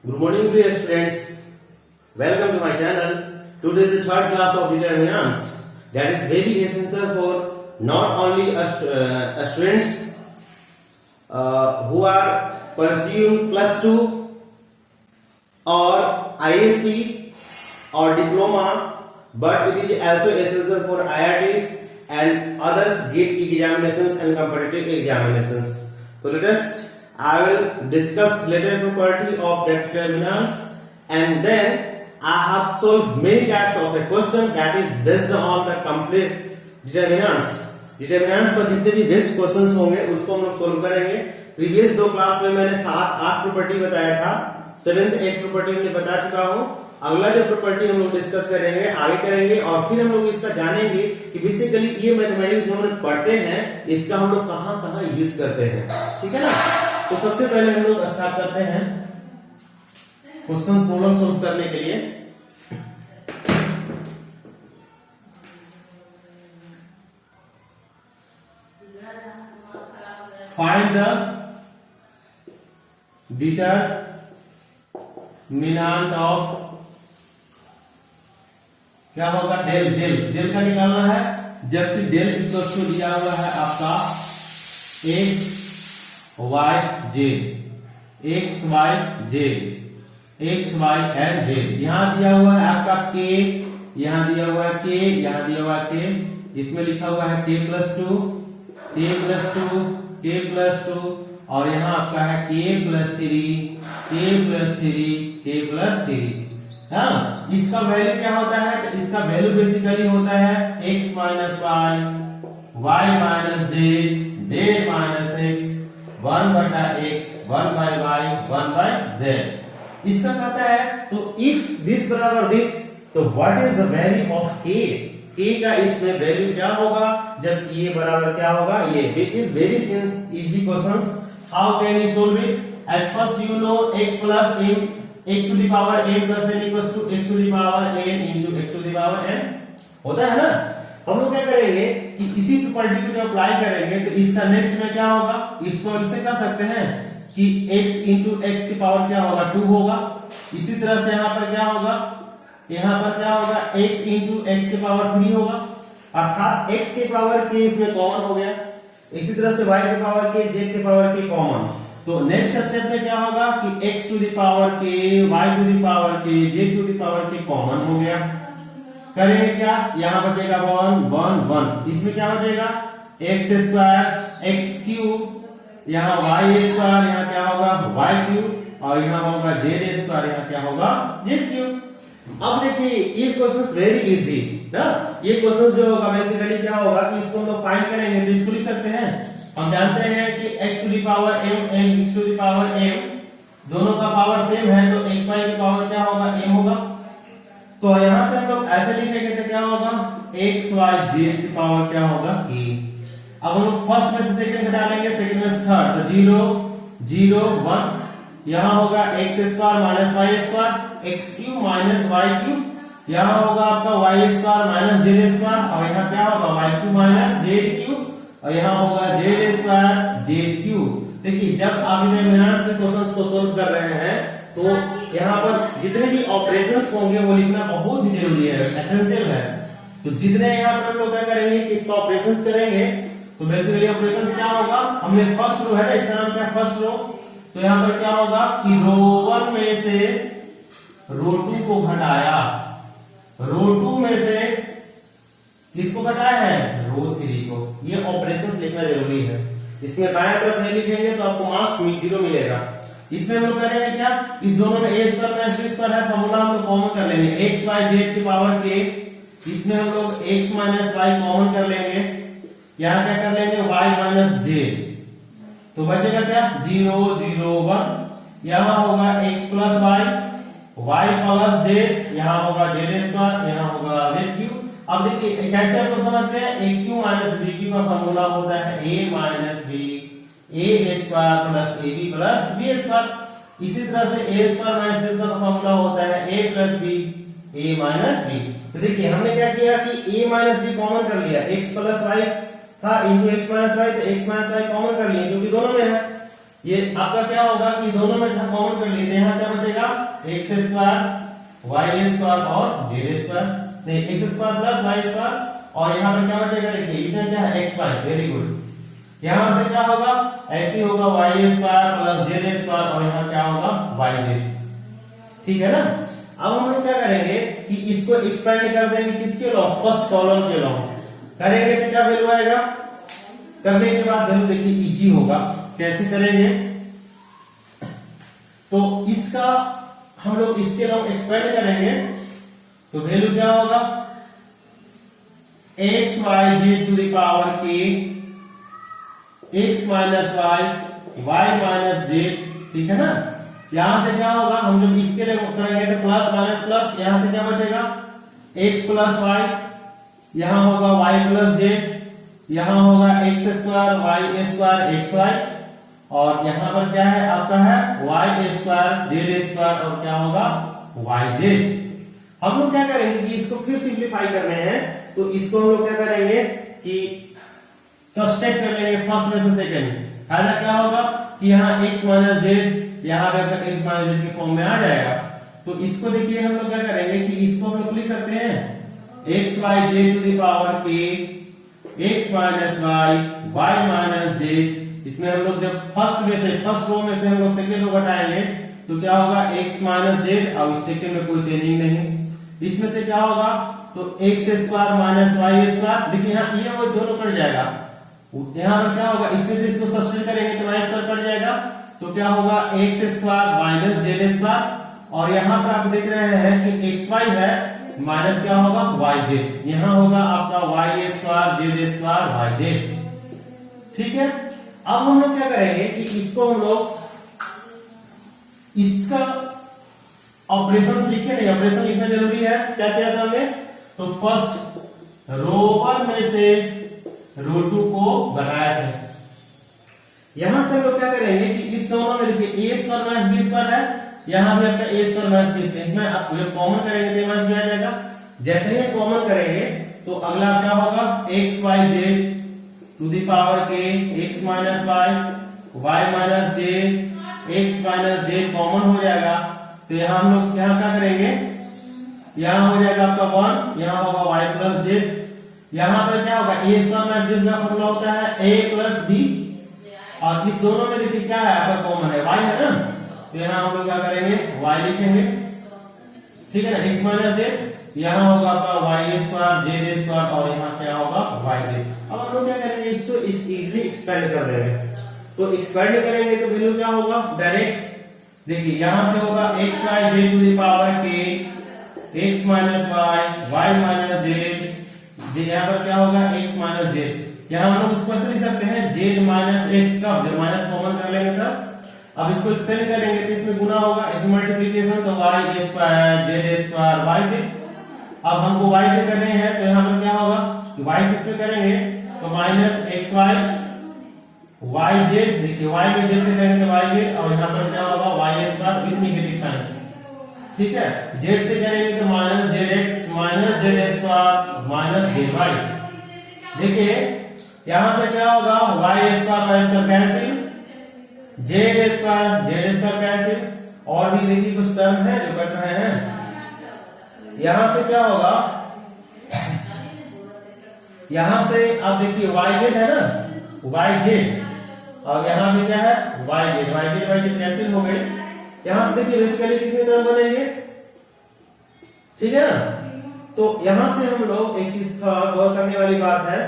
Good morning, dear students. Welcome to my channel. Today is the third class of determinants. That is very essential for not only students who are pursuing plus 2 or ISC or diploma, but it is also essential for IITs and others GATE examinations and competitive examinations. So let us I will discuss later property of determinants, and then I have solved many types of a question that is based on the complete determinants. determinants पर जितने भी best questions होंगे उसको हम लोग solve करेंगे. Previous दो class में मैंने 7-8 प्रॉपर्टी बताया था. 7th 8 प्रॉपर्टी हमने बता चुका हूँ. अगला जो प्रॉपर्टी हम लोग डिस्कस करेंगे आगे करेंगे और फिर हम लोग इसका जानेंगे कि बेसिकली ये मैथमेटिक्स जो हम लोग पढ़ते हैं इसका हम लोग कहाँ कहाँ यूज करते हैं. ठीक है ना. तो सबसे पहले हम लोग स्टार्ट करते हैं क्वेश्चन प्रॉब्लम सॉल्व करने के लिए. फाइंड द डिटरमिनेंट ऑफ, क्या होगा, डेल. डेल का निकालना है, जबकि डेल इक्वल टू दिया हुआ है आपका एक्स वाई एंड जेड. यहां दिया हुआ है आपका के, यहां दिया हुआ है के, यहां दिया हुआ है के. इसमें लिखा हुआ है के प्लस टू और यहाँ आपका है के प्लस थ्री. हाँ, इसका वैल्यू क्या होता है? तो इसका वैल्यू बेसिकली होता है x minus y minus z minus x 1/x 1/y 1/z. इसका कहता है तो इफ दिस बराबर दिस, तो what is the value of k? k का इसमें वैल्यू क्या होगा जब ये बराबर क्या होगा ये? It is very easy questions. How can you solve it? At first you know x plus m, x to the power m plus n equals to x to the power n into x to the power n होता है ना. हम लोग क्या करेंगे कि इसी property को अप्लाई करेंगे तो इसका नेक्स्ट में क्या होगा, इसको ऐसे कर सकते हैं कि x इंटू एक्स की पावर क्या होगा 2 होगा. इसी तरह से यहाँ पर क्या होगा x इंटू एक्स की पावर 3 होगा, अर्थात x की पावर k इसमें कॉमन हो गया. इसी तरह से y की पावर k, z की पावर k कॉमन. तो नेक्स्ट स्टेप में क्या होगा कि x to the power k, y to the power k, z to the power k common हो गया. करेंगे क्या, यहाँ बचेगा 1. इसमें क्या बचेगा x स्क्वायर x क्यूब, यहाँ y स्क्वायर, यहाँ क्या होगा y क्यूब और यहाँ होगा z स्क्वायर, यहाँ क्या होगा z क्यूब. अब देखिए ये क्वेश्चंस वेरी इजी ना. ये क्वेश्चंस जो होगा बेसिकली क्या होगा कि इसको हम लोग फाइंड करेंगे तो इसको लिख सकते हैं. हम जानते हैं कि x to the power m x to the power m दोनों का पावर सेम है तो xy की पावर क्या होगा m होगा. तो यहां से हम लोग ऐसे लिखेंगे तो क्या होगा xy z की पावर क्या होगा k. अब हम लोग फर्स्ट में से सेकंड से डालेंगे, सेकंड में से थर्ड, तो 0 1. यहां होगा x square minus y square, x cube minus y cube. यहां होगा आपका y square minus z square और यहां क्या होगा y cube minus z cube और यहाँ होगा z स्क्वायर z क्यूब. देखिए जब आप डिटरमिनेंट से क्वेश्चंस को सोल्व कर रहे हैं तो यहाँ पर जितने भी ऑपरेशंस होंगे वो लिखना बहुत ही जरूरी है, एसेंशियल है. तो जितने यहाँ पर हम लोग क्या करेंगे कि इसका ऑपरेशंस करेंगे तो बेसिकली ऑपरेशंस क्या होगा, हमने फर्स्ट रो है ना, इसका नाम क्या है फर्स्ट रो. तो यहाँ पर क्या होगा कि रो 1 में से रो 2 को घटाया, रो 2 में से किसको घटाया है रो 3 को. ये ऑपरेशंस लिखना जरूरी है. इसमें बाएं तरफ नहीं लिखेंगे तो आपको मार्क्स 0 मिलेगा. इसमें हम लोग करेंगे क्या, इस दोनों में a square minus b square है, फार्मूला हम लोग कॉमन कर लेंगे x y z की पावर k. इसमें हम लोग x माइनस y कॉमन कर लेंगे, यहाँ क्या कर लेंगे y माइनस z. तो बचेगा क्या 0 0 1. यहाँ होगा x प्लस y प्लस z, यहाँ होगा z स्क्वायर, यहाँ होगा z क्यूब. अब देखिए कैसे आपको समझ गए, a Q minus b Q का फार्मूला होता है a minus b a square plus ab plus b square. इसी तरह से a स्क्वायर माइनस b का फार्मूला होता है a plus b a minus b. तो देखिए हमने क्या किया कि a माइनस b कॉमन कर लिया, x प्लस y था इंटू x माइनस y, तो x माइनस y कॉमन कर लिए क्योंकि दोनों में है. ये आपका क्या होगा कि दोनों में कॉमन कर लिए, यहाँ क्या बचेगा एक्स स्क्वायर वाई स्क्वायर और जेड स्क्वायर, नहीं x square plus y square, और यहाँ पर क्या बचेगा देखिए बीच में क्या है एक्स वाई, वेरी गुड। यहाँ से क्या होगा ऐसे होगा y square plus z square, और यहाँ क्या होगा वाई जेड, ठीक है ना। अब हम लोग क्या करेंगे कि इसको एक्सपेंड कर देंगे किसके लॉ, फर्स्ट कॉलम के लॉ करेंगे तो क्या वैल्यू आएगा, करने के बाद वैल्यू देखिए इजी होगा, कैसे करेंगे तो इसका हम लोग इसके लॉ एक्सपेंड करेंगे तो वैल्यू क्या होगा x Y Z to the power के X minus Y minus Z, ठीक है ना। यहां से क्या होगा हम जब इसके लिए करेंगे तो प्लस माइनस प्लस, यहां से क्या बचेगा एक्स प्लस वाई, यहां होगा वाई प्लस जेड, यहां होगा x square y square x y, और यहां पर क्या है आपका है वाई स्क्वायर जेड स्क्वायर, और क्या होगा वाई जेड। हम लोग क्या करेंगे कि इसको फिर सिंप्लीफाई करने हैं, तो इसको हम लोग क्या करेंगे कि सब्सट्रैक्ट कर लेंगे फर्स्ट में से सेकंड, फायदा क्या होगा कि यहाँ x माइनस जेड यहाँ पे अगर x माइनस जेड के फॉर्म में आ जाएगा, तो इसको देखिए हम लोग क्या करेंगे कि इसको हम लोग लिख सकते हैं x Y Z to the power के X minus Y minus Z. इसमें हम लोग जब फर्स्ट में से फर्स्ट रो में से हम लोग सेकंड रो घटाएंगे तो क्या होगा x माइनस जेड, और सेकंड में कोई चेंजिंग नहीं, इसमें से क्या होगा तो x square minus y square, देखिए यहाँ ये वो दोनों कट जाएगा, यहाँ पर क्या होगा इसमें से इसको सब्स्टिट्यूट करेंगे तो वाई स्क्वायर कट जाएगा, तो क्या होगा x square minus Z square, और यहाँ पर आप देख रहे हैं कि एक्स वाई है माइनस क्या होगा वाई जेड, यहाँ होगा आपका y square z square y z, ठीक है। अब हम लोग क्या करेंगे कि इसको हम लोग इसका ऑपरेशन लिखे नहीं, ऑपरेशन लिखना जरूरी है, क्या किया था हमने तो फर्स्ट रो 1 में से रो 2 को बनाया था। यहां से हम लोग क्या करेंगे कि इस दोनों में देखिए ए स्क्वायर माइनस बी स्क्वायर है, यहां भी आपका ए स्क्वायर माइनस बी स्क्वायर, इसमें आप कॉमन करेंगे तो माइनस बी आ जाएगा, जैसे ही कॉमन करेंगे तो अगला क्या होगा x Y Z to the power के X minus Y minus Z X minus Z common हो जाएगा, तो यहां हम लोग क्या करेंगे यहां हो जाएगा आपका 1, यहां होगा वाई प्लस जेड, यहां पर क्या होगा ए स्क्वायर माइनस बी का फॉर्मूला होता है ए प्लस बी, और इस दोनों में देखिए क्या है आपका कॉमन है वाई है ना, तो यहां हम लोग क्या करेंगे वाई लिखेंगे, ठीक है ना, एक्स माइनस जेड, यहां होगा आपका वाई स्क्वायर जेड स्क्वायर, और यहां क्या होगा वाई जेड। अब हम लोग क्या करेंगे इसको इजीली एक्सपेंड कर देंगे, तो एक्सपेंड करेंगे तो वैल्यू क्या होगा डायरेक्ट देखिए यहां से होगा x Y Z to the power के X minus Y minus Z, यहाँ पर क्या होगा x माइनस जेड, यहाँ हम लोग उसको ऐसे लिख सकते हैं z माइनस एक्स का, जब माइनस कॉमन कर लेंगे तब। अब इसको एक्सपेंड करेंगे तो इसमें गुना होगा, इसमें मल्टीप्लिकेशन तो y square z square y z. अब हमको y से करने हैं तो यहाँ पर क्या होगा कि y से इसमें करेंगे तो माइनस एक्स वाई जेड, देखिए y में जेड से करेंगे तो वाई जेड, और यहाँ पर क्या होगा y square with negative sign, ठीक है। जेड से करेंगे तो minus Z X minus Z square minus Z Y, देखिए यहां से क्या होगा y square cancel, Z square cancel, और भी देखिए कुछ टर्म है जो कट रहे हैं, यहां से क्या होगा यहां से आप देखिए वाई जेड है ना वाई जेड, और यहां पे क्या है वाई जेड कैंसिल हो गए, यहां से देखिए बेसिकली कितने टर्म बनेंगे, ठीक है ना। तो यहां से हम लोग एक चीज गौर करने वाली बात है,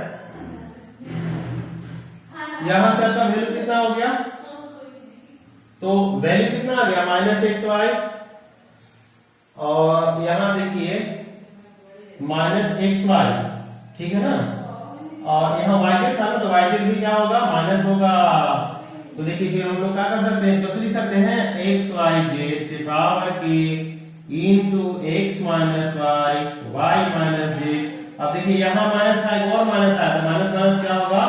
यहां से आपका वैल्यू कितना हो गया तो वैल्यू कितना आ गया माइनस एक्स वाई, और यहां देखिए माइनस एक्स वाई, ठीक है ना, और यहाँ वाई जेड था ना तो वाई जेड भी क्या होगा माइनस होगा, तो देखिए फिर हम लोग क्या कर सकते हैं इसको लिख सकते हैं एक्स वाई जेड के पावर की into x minus Y minus z. अब देखिए यहाँ माइनस था एक और माइनस आया, तो माइनस माइनस क्या होगा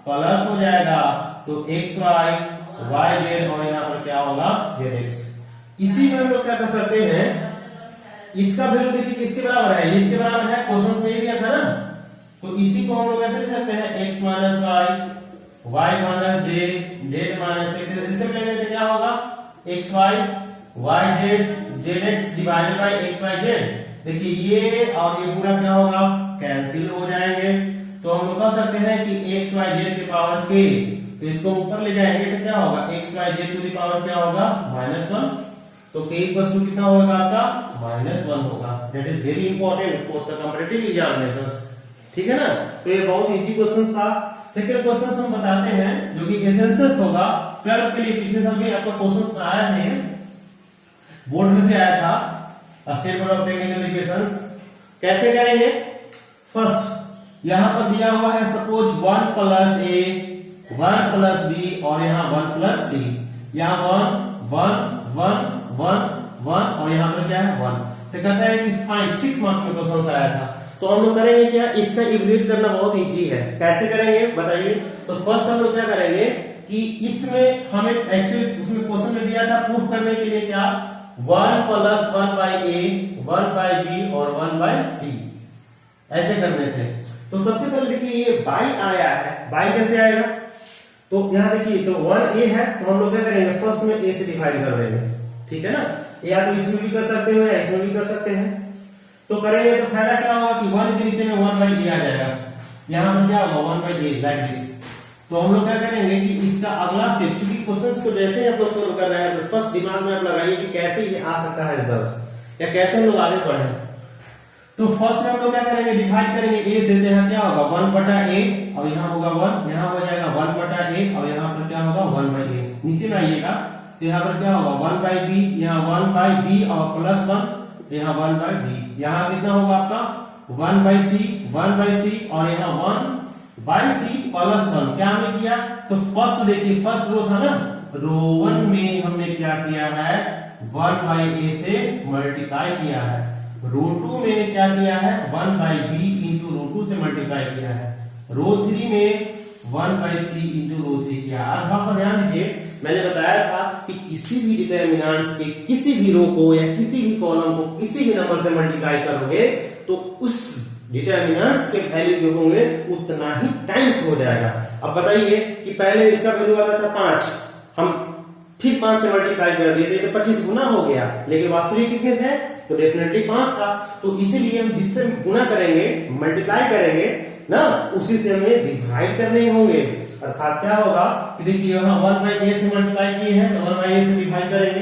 प्लस हो जाएगा, तो एक्स वाई जेड, और यहाँ पर क्या होगा जेड एक्स। इसी में हम लोग क्या कर सकते हैं इसका वैल्यू देखिए किसके बराबर है, इसके बराबर है, क्वेश्चन में ही दिया था ना, तो इसी को हम लोग ऐसे लिख सकते हैं x minus Y minus z minus x, इनसे मिलेंगे तो क्या होगा x Y z z x divided by x Y z. देखिए ये और ये पूरा क्या होगा, कैंसिल हो जाएंगे। तो हम लोग कह सकते हैं कि एक्स वाई जेड के पावर के, तो इसको ऊपर ले जाएंगे तो क्या होगा, x Y Z to the power क्या होगा, -1। तो के इक्वल टू कितना होगा आपका, -1 होगा। That is very important for the competitive examinations. ठीक है ना, तो ये बहुत इजी क्वेश्चन था। सेकंड क्वेश्चन हम बताते हैं जो कि एसेंशियल्स होगा 12 के लिए। पिछले साल में आपका क्वेश्चन आया है, बोर्ड में भी आया था, state board of technical educations. कैसे करेंगे, फर्स्ट यहां पर दिया हुआ है सपोज 1 + a 1 + b और यहां 1 + c। यहां 1 1 1 1 1 और यहां पर क्या है 1। तो कहता है कि फाइंड 6 मार्क्स में क्वेश्चन आया था। तो हम लोग करेंगे क्या, इसका इवैल्यूएट करना बहुत इजी है। कैसे करेंगे बताइए। तो फर्स्ट हम लोग क्या करेंगे कि इसमें हमें एक्चुअली उसमें क्वेश्चन में दिया था प्रूफ करने के लिए क्या, 1 + 1/a 1/b और 1/c ऐसे करने थे। तो सबसे पहले देखिए ये बाई आया है, बाई कैसे आएगा, तो यहां देखिए तो 1a है, तो हम लोग क्या करेंगे फर्स्ट में a से डिवाइड कर देंगे। ठीक है ना, या तो इसमें भी कर सकते हो या इसमें भी कर सकते हैं। तो करेंगे तो फायदा क्या होगा कि 1 के नीचे में 1/a आ जाएगा, यहां पर क्या होगा 1/a लाइक दिस। तो हम लोग क्या करेंगे कि इसका अगला स्टेप, क्योंकि क्वेश्चंस को जैसे ही आप लोग सोल्व कर रहे हैं तो फर्स्ट दिमाग में आप लगाइए कि कैसे ये आ सकता है रिजल्ट, या कैसे हम लोग आगे बढ़े। तो फर्स्ट में हम लोग क्या करेंगे, डिवाइड करेंगे a से, तो यहाँ क्या होगा 1/a और यहाँ होगा 1, यहाँ हो जाएगा 1/a और यहाँ पर क्या होगा 1/a। नीचे में आइएगा तो यहाँ पर क्या होगा 1/b, यहाँ 1/b और +1, यहाँ 1/b। यहाँ कितना होगा आपका 1/c और यहाँ 1/c +1। क्या हमने किया, तो फर्स्ट देखिए फर्स्ट रो था ना, रो 1 में हमने क्या किया है 1/a से मल्टीप्लाई किया है। रो 2 में क्या किया है 1/b इंटू रो 2 से मल्टीप्लाई किया है। रो 3 में 1/c इंटू रो 3 किया। अब आप ध्यान दीजिए, मैंने बताया था कि किसी भी डिटरमिनेंट्स के किसी भी रो को या किसी भी कॉलम को किसी भी नंबर से मल्टीप्लाई करोगे तो उस डिटरमिनेंट्स के वैल्यू जो होंगे उतना ही टाइम्स हो जाएगा। अब बताइए कि पहले इसका वैल्यू आता था 5, हम फिर 5 से मल्टीप्लाई कर दिए थे तो 25 गुना हो गया, लेकिन वास्तविक कितने थे, तो डेफिनेटली 5 था। तो इसीलिए हम जिससे गुना करेंगे मल्टीप्लाई करेंगे ना, उसी से हमें डिवाइड करने होंगे। अर्थात क्या होगा कि देखिए यहाँ 1/a से मल्टीप्लाई किए हैं तो 1/a से डिवाइड करेंगे,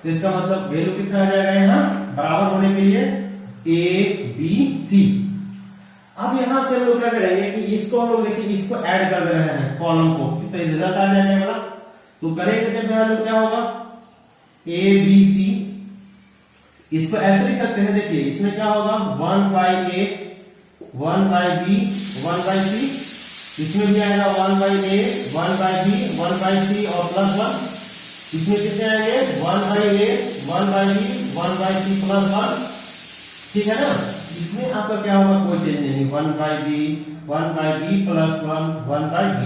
तो इसका मतलब वैल्यू कितना आ जाएगा यहाँ बराबर होने के लिए a b c। अब यहां से हम लोग क्या करेंगे कि इसको हम लोग देखिए इसको ऐड कर दे रहे हैं कॉलम को, कितना रिजल्ट आ जाएगा वाला। तो करेंगे जब यहाँ लोग क्या होगा a b c, इसको ऐसे लिख सकते हैं। देखिए इसमें क्या होगा 1/a 1/b 1/c, इसमें भी आएगा 1/a 1/b 1/c और +1। इसमें कितने आएंगे 1/a 1/b 1/c +1। ठीक है ना, इसमें आपका क्या होगा कोई चेंज नहीं, 1/b 1/b +1 1/b।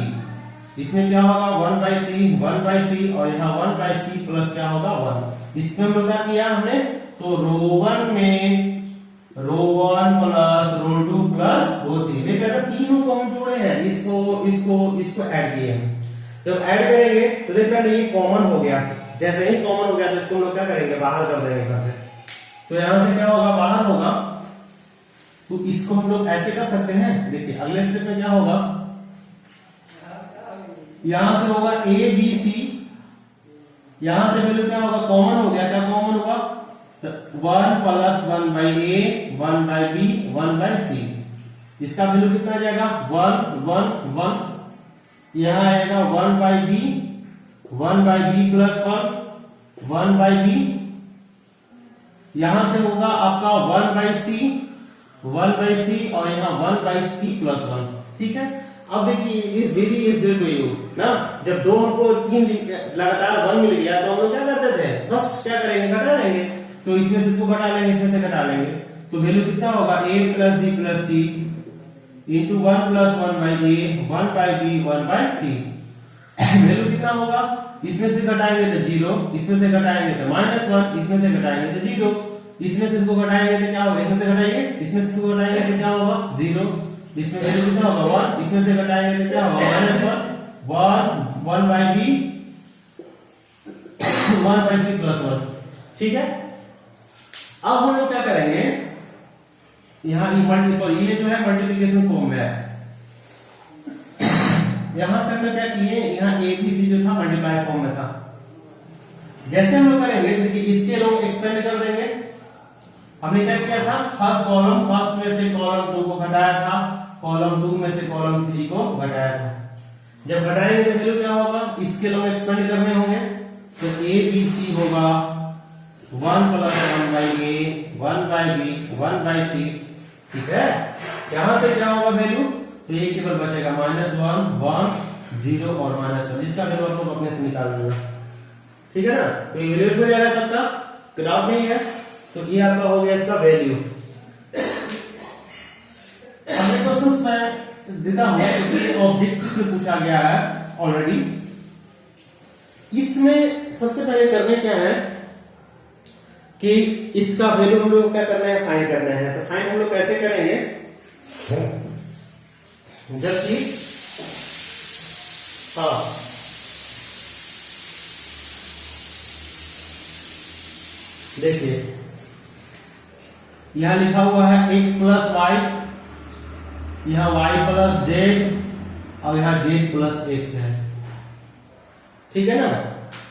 इसमें क्या होगा 1/c और यहाँ 1/c प्लस क्या होगा 1। इसमें हम लोग क्या किया हमने, तो रो 1 में रो 1 प्लस रो 2 प्लस रो 3, देखिए ना तीनों को हम जोड़े हैं, इसको ऐड किए हैं। जब ऐड करेंगे तो देखिए ना ये कॉमन हो गया, जैसे ही कॉमन हो गया तो इसको हम लोग क्या करेंगे बाहर कर देंगे यहाँ से। तो यहां से क्या होगा बाहर होगा, तो इसको हम लोग ऐसे कर सकते हैं। देखिए अगले स्टेप में क्या होगा, यहां से होगा a b c, यहां से वैल्यू क्या होगा कॉमन हो गया, क्या कॉमन होगा 1 + 1/a 1/b 1/c। इसका वैल्यू कितना आ जाएगा 1 1 1, यहां आएगा 1/b 1/b +1 1/b, यहां से होगा आपका 1/c और यहाँ 1/c +1। ठीक है, अब देखिए is very easy to you ना, जब दो हमको 3 लगातार 1 मिल गया तो हम लोग क्या करते थे, फर्स्ट क्या करेंगे घटा लेंगे, तो इसमें से इसको घटा लेंगे, इसमें से घटा लेंगे, तो वैल्यू कितना होगा a + b + c into 1 + 1/a 1/b 1/c। Value कितना होगा, इसमें से घटाएंगे तो 0, इसमें से घटाएंगे तो -1, इसमें से घटाएंगे तो 0, इसमें से इसको घटाएंगे तो क्या होगा, इसमें से घटाएंगे, इसमें से इसको घटाएंगे तो क्या होगा 0, इसमें वैल्यू कितना होगा 1, इसमें से घटाएंगे तो क्या होगा -1 1/b 1/c +1। ठीक है। अब हम लोग क्या करेंगे, यहाँ ये जो है मल्टीप्लिकेशन फॉर्म में है, यहां से हमने क्या किए, यहाँ एबीसी जो था मल्टीप्लाई फॉर्म में था। जैसे हम लोग करेंगे देखिए इसके लोग एक्सपेंड कर देंगे। हमने क्या किया था, हर कॉलम फर्स्ट में से कॉलम 2 को घटाया था, कॉलम 2 में से कॉलम 3 को घटाया था। जब घटाएंगे तो वैल्यू क्या होगा, इसके लोग एक्सपेंड करने होंगे, तो ए बी सी होगा 1 + 1 by A 1 by B 1 by C. ठीक है, यहां से क्या होगा वैल्यू, तो ये केवल बचेगा -1 1 0 और -1, जिसका वैल्यू आप लोग अपने से निकाल लेंगे। ठीक है ना, तो ये वैल्यू हो जाएगा सबका, डाउट नहीं है। तो ये आपका हो गया इसका वैल्यू। अगले क्वेश्चन में देता हूं, क्योंकि ऑब्जेक्ट से पूछा गया है ऑलरेडी। इसमें सबसे पहले करने क्या है कि इसका वैल्यू हम लोग क्या करना है, फाइंड करना है। तो फाइंड हम लोग कैसे करेंगे, जबकि हाँ देखिए यहां लिखा हुआ है x + y, यहां y + z और यहां z + x है। ठीक है ना,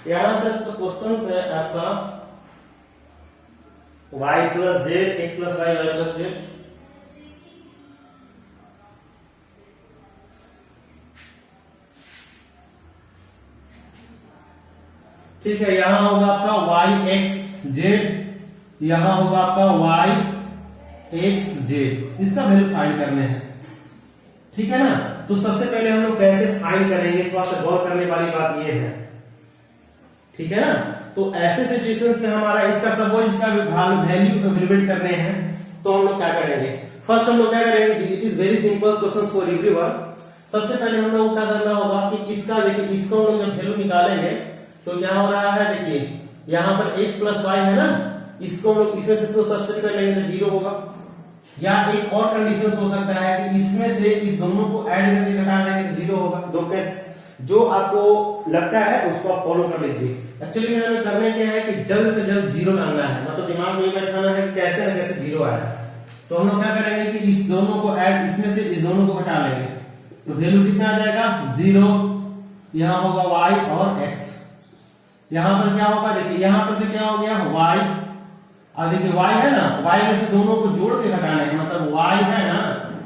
यहां से तो क्वेश्चन है आपका y + z, x + y, y + z। ठीक है, यहां होगा आपका yx z, यहां होगा आपका yx z। इसका वैल्यू फाइंड करने हैं। ठीक है ना, तो सबसे पहले हम लोग कैसे फाइंड करेंगे, थोड़ा सा गौर करने वाली बात ये है। ठीक है ना, तो ऐसे सिचुएशंस में हमारा इसका सपोज इसका वैल्यू एवेल्युएट करने हैं, तो हम लोग क्या करेंगे, फर्स्ट हम लोग क्या करेंगे, it is very simple questions for everyone. सबसे पहले हम लोग क्या करना होगा कि इसका देखिए, इसको हम लोग जब वैल्यू निकालेंगे तो क्या हो रहा है, देखिए यहां पर x + y है ना, इसको हम लोग इसमें से सब्स्टिट्यूट कर लेंगे तो 0 होगा। या एक और कंडीशन हो सकता है कि इसमें से इस दोनों को ऐड करके घटा लेंगे तो 0 होगा। दो केस जो आपको लगता है उसको आप फॉलो कर लीजिए। एक्चुअली में हमें करने क्या है कि जल्द से जल्द 0 डालना है, मतलब दिमाग में ये बैठाना है कि कैसे ना कैसे 0 आए। तो हम लोग क्या करेंगे कि इस दोनों को ऐड, इसमें से इस दोनों को घटा लेंगे, तो वैल्यू कितना आ जाएगा 0। यहां होगा y और x, यहां पर क्या होगा, देखिए यहां पर से क्या हो गया y, और देखिए y है ना, y में से दोनों को जोड़ के घटाना है, मतलब y है ना,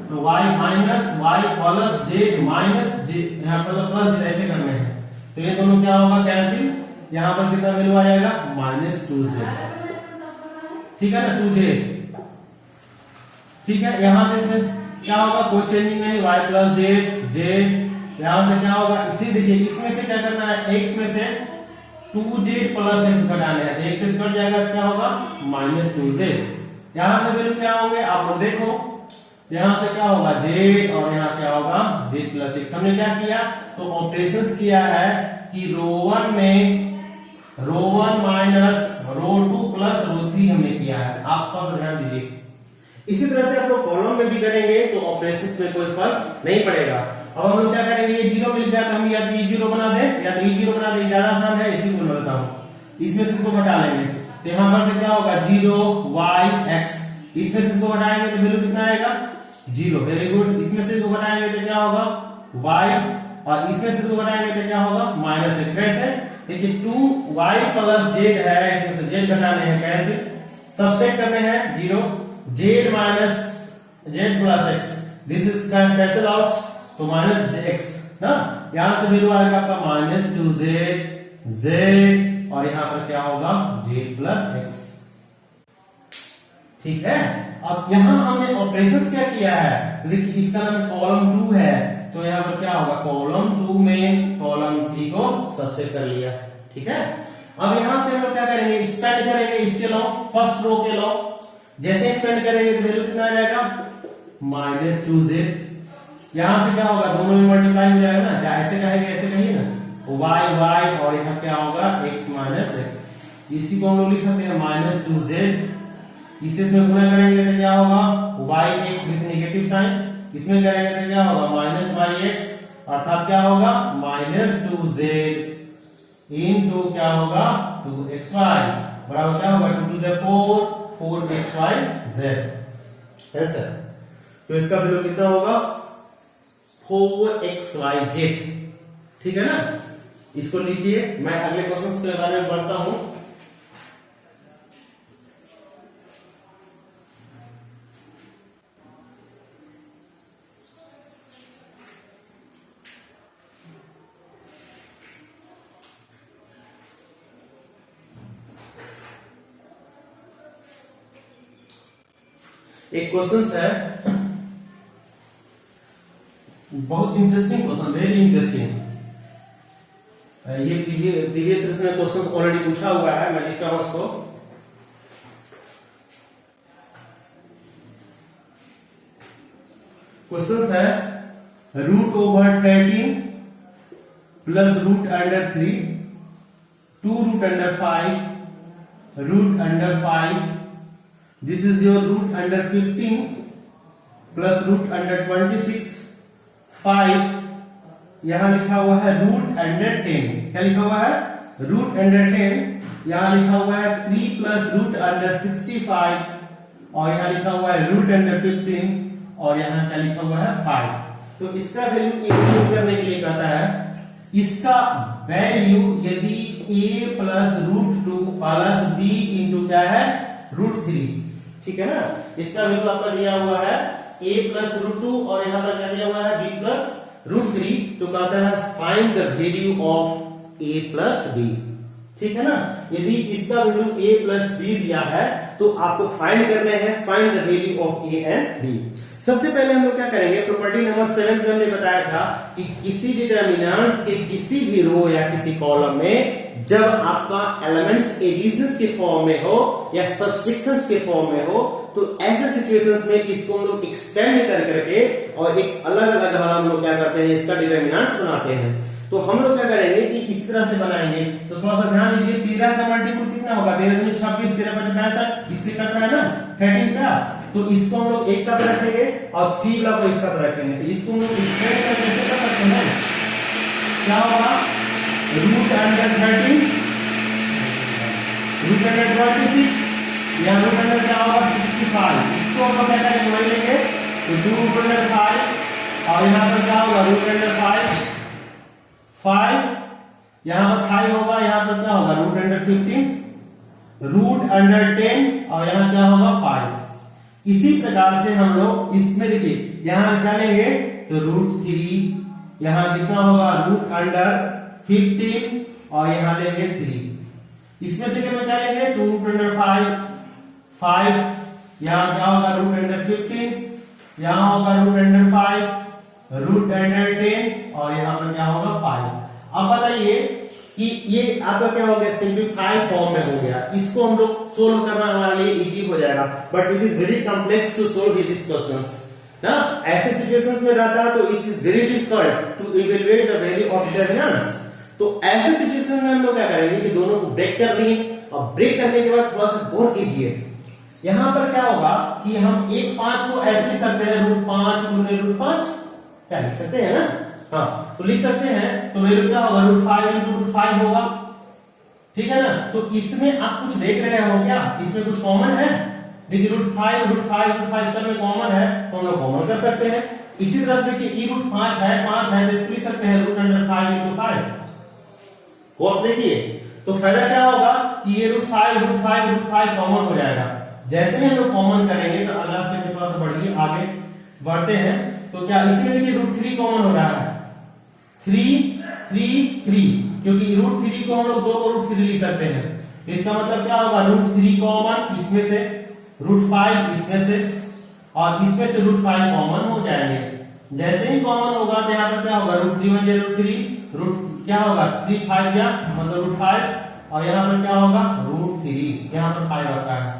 तो y माइनस y प्लस z माइनस z, यहां पर प्लस z ऐसे करने हैं। तो ये दोनों क्या होगा, कैंसिल, यहां पर कितना वैल्यू आ जाएगा -2z। ठीक है ना, 2z। ठीक है, यहां से इसमें क्या होगा, कोई चेंजिंग नहीं, y प्लस z, यहां से क्या होगा, इसलिए देखिए इसमें से क्या करना है, x में से 2z प्लस x घटाना है, तो x से कट जाएगा, क्या होगा -2z। यहां से वैल्यू क्या होंगे आप लोग देखो, यहां से क्या होगा z और यहां क्या होगा z प्लस x। हमने क्या किया, तो ऑपरेशंस किया है कि रो 1 में रो 1 माइनस रो 2 प्लस रो 3 हमने किया है, आप थोड़ा सा ध्यान दीजिए। इसी तरह से आप लोग कॉलम में भी करेंगे तो ऑपरेशंस में कोई फर्क नहीं पड़ेगा। अब हम लोग क्या करेंगे, ये 0 मिल गया तो हम या तो ये 0 बना दें या तो ये 0 बना दें, ज्यादा आसान है, इसी को बना देता हूं। इसमें से इसको घटा लेंगे तो यहां पर से क्या होगा 0 y x, इसमें से इसको घटाएंगे तो वैल्यू कितना आएगा 0। वेरी गुड, इसमें से इसको घटाएंगे तो क्या होगा y, और इसमें से इसको घटाएंगे तो क्या होगा -x। कैसे, देखिए 2y प्लस z है, इसमें से z घटाने हैं, कैसे सबसेट करने हैं 0, z minus z plus x, this is cancel out, तो -x ना, यहां से वैल्यू आएगा आपका -2z z, और यहां पर क्या होगा z प्लस x। ठीक है, अब यहां हमने ऑपरेशंस क्या किया है, देखिए इसका नाम कॉलम 2 है, तो यहां पर क्या होगा, कॉलम 2 में कॉलम 3 को सबसेट कर लिया। ठीक है, अब यहां से हम लोग क्या करेंगे, एक्सपेंड करेंगे इसके लॉ, फर्स्ट रो के लॉ। जैसे एक्सपेंड करेंगे तो वैल्यू कितना आ जाएगा -2z। यहां से क्या होगा, दोनों में मल्टीप्लाई हो जाएगा ना, ऐसे कहेंगे ऐसे कहिए ना, y और यहां क्या होगा x माइनस x। इसी को हम लोग लिख सकते हैं -2z। इसे इसमें गुणा करेंगे तो क्या होगा yx विद नेगेटिव साइन, इसमें करेंगे तो क्या होगा -yx, अर्थात क्या होगा -2z इनटू क्या होगा 2xy। बराबर क्या होगा 2 से 4 4xyz। यस सर, तो इसका वैल्यू कितना होगा 4xyz। ठीक है ना, इसको लिखिए, मैं अगले क्वेश्चंस के बारे में पढ़ता हूं। एक क्वेश्चन है, बहुत इंटरेस्टिंग क्वेश्चन, वेरी इंटरेस्टिंग। ये प्रीवियस इसमें क्वेश्चन ऑलरेडी पूछा हुआ है, मैं लिख रहा हूं उसको। क्वेश्चन है √13 plus √3 2√5 √5, this is your √15 plus √26 5, यहां लिखा हुआ है √10। क्या लिखा हुआ है √10, यहां लिखा हुआ है 3 प्लस √65 और यहां लिखा हुआ है √15 और यहां क्या लिखा हुआ है 5। तो इसका वैल्यू इंक्लूड करने के लिए कहता है इसका वैल्यू यदि a plus √2 plus b into क्या है √3। ठीक है ना, इसका वैल्यू आपका दिया हुआ है a प्लस √2 और यहां पर क्या दिया हुआ है b प्लस √3। तो कहता है find the value of a plus b। ठीक है ना, यदि इसका वैल्यू a प्लस b दिया है तो आपको फाइंड करने हैं find the value of a and b। सबसे पहले हम लोग क्या करेंगे, प्रॉपर्टी नंबर 7 में हमने बताया था कि किसी डिटरमिनेंट्स के किसी भी रो या किसी कॉलम में जब आपका एलिमेंट्स एडिशंस के फॉर्म में हो या सब्सट्रैक्शंस के फॉर्म में हो तो ऐसे सिचुएशंस में इसको हम लोग एक्सपेंड कर करके और एक अलग अलग हम लोग क्या करते हैं इसका डिटरमिनेंट्स बनाते हैं। तो हम लोग क्या करेंगे कि इस तरह से बनाएंगे। तो थोड़ा सा ध्यान दीजिए, 13 का मल्टीपल कितना होगा 13 में 26 13 5 65, इससे कट रहा है ना 13 का। तो इसको हम लोग एक साथ रखेंगे और 3 वाला को एक साथ रखेंगे। तो इसको हम लोग एक्सपेंड कैसे कर सकते हैं, क्या होगा √13 √26 या √under क्या होगा 65। इसको हम लोग क्या करेंगे वही लेंगे तो 2√5 और यहां पर क्या होगा √5 5, यहां पर 5 होगा, यहां पर क्या होगा √15 √10 और यहां क्या होगा 5। इसी प्रकार से हम लोग इसमें देखिए यहां क्या लेंगे तो √3, यहां कितना होगा √15 और यहां लेंगे 3। इसमें से क्या लेंगे 2√5 5, यहां क्या होगा √15, यहां होगा √5 √10 और यहां पर क्या होगा 5। अब बताइए कि ये आपका क्या हो गया सिंपलीफाइड फॉर्म में हो गया। इसको हम लोग सोल्व करना हमारे लिए इजी हो जाएगा, but it is very complex to solve this questions ना। ऐसे सिचुएशंस में रहता है तो it is very difficult to evaluate the value of determinants. तो ऐसे सिचुएशन में हम लोग क्या करेंगे कि दोनों को ब्रेक कर दिए और ब्रेक करने के बाद थोड़ा सा गौर कीजिए। यहां पर क्या होगा कि हम 1 5 को ऐसे लिख सकते हैं √5 गुने √5, क्या लिख सकते हैं ना, हाँ तो लिख सकते हैं। तो वैल्यू क्या होगा √5 into √5 होगा। ठीक है ना, तो इसमें आप कुछ देख रहे हो क्या, इसमें कुछ कॉमन है? देखिए √5 सब में कॉमन है तो हम लोग कॉमन कर सकते हैं। इसी तरह से देखिए e5 है तो इसको लिख सकते हैं √5 into 5। कोर्स देखिए तो फायदा क्या होगा कि ये √5 कॉमन हो जाएगा। जैसे ही हम लोग कॉमन करेंगे तो अगला स्टेप में थोड़ा सा बढ़िए आगे बढ़ते हैं। तो क्या इसमें देखिए √3 कॉमन हो रहा है 3 क्योंकि √3 को हम लोग 2 को √3 लिख सकते हैं। तो इसका मतलब क्या होगा √3 कॉमन इसमें से, √5 इसमें से और इसमें से √5 कॉमन हो जाएंगे। जैसे ही कॉमन होगा तो यहाँ पर क्या होगा √3 1 √3 क्या होगा 3 5 या मतलब √5 और यहाँ पर क्या होगा √3, यहाँ पर 5 आता है।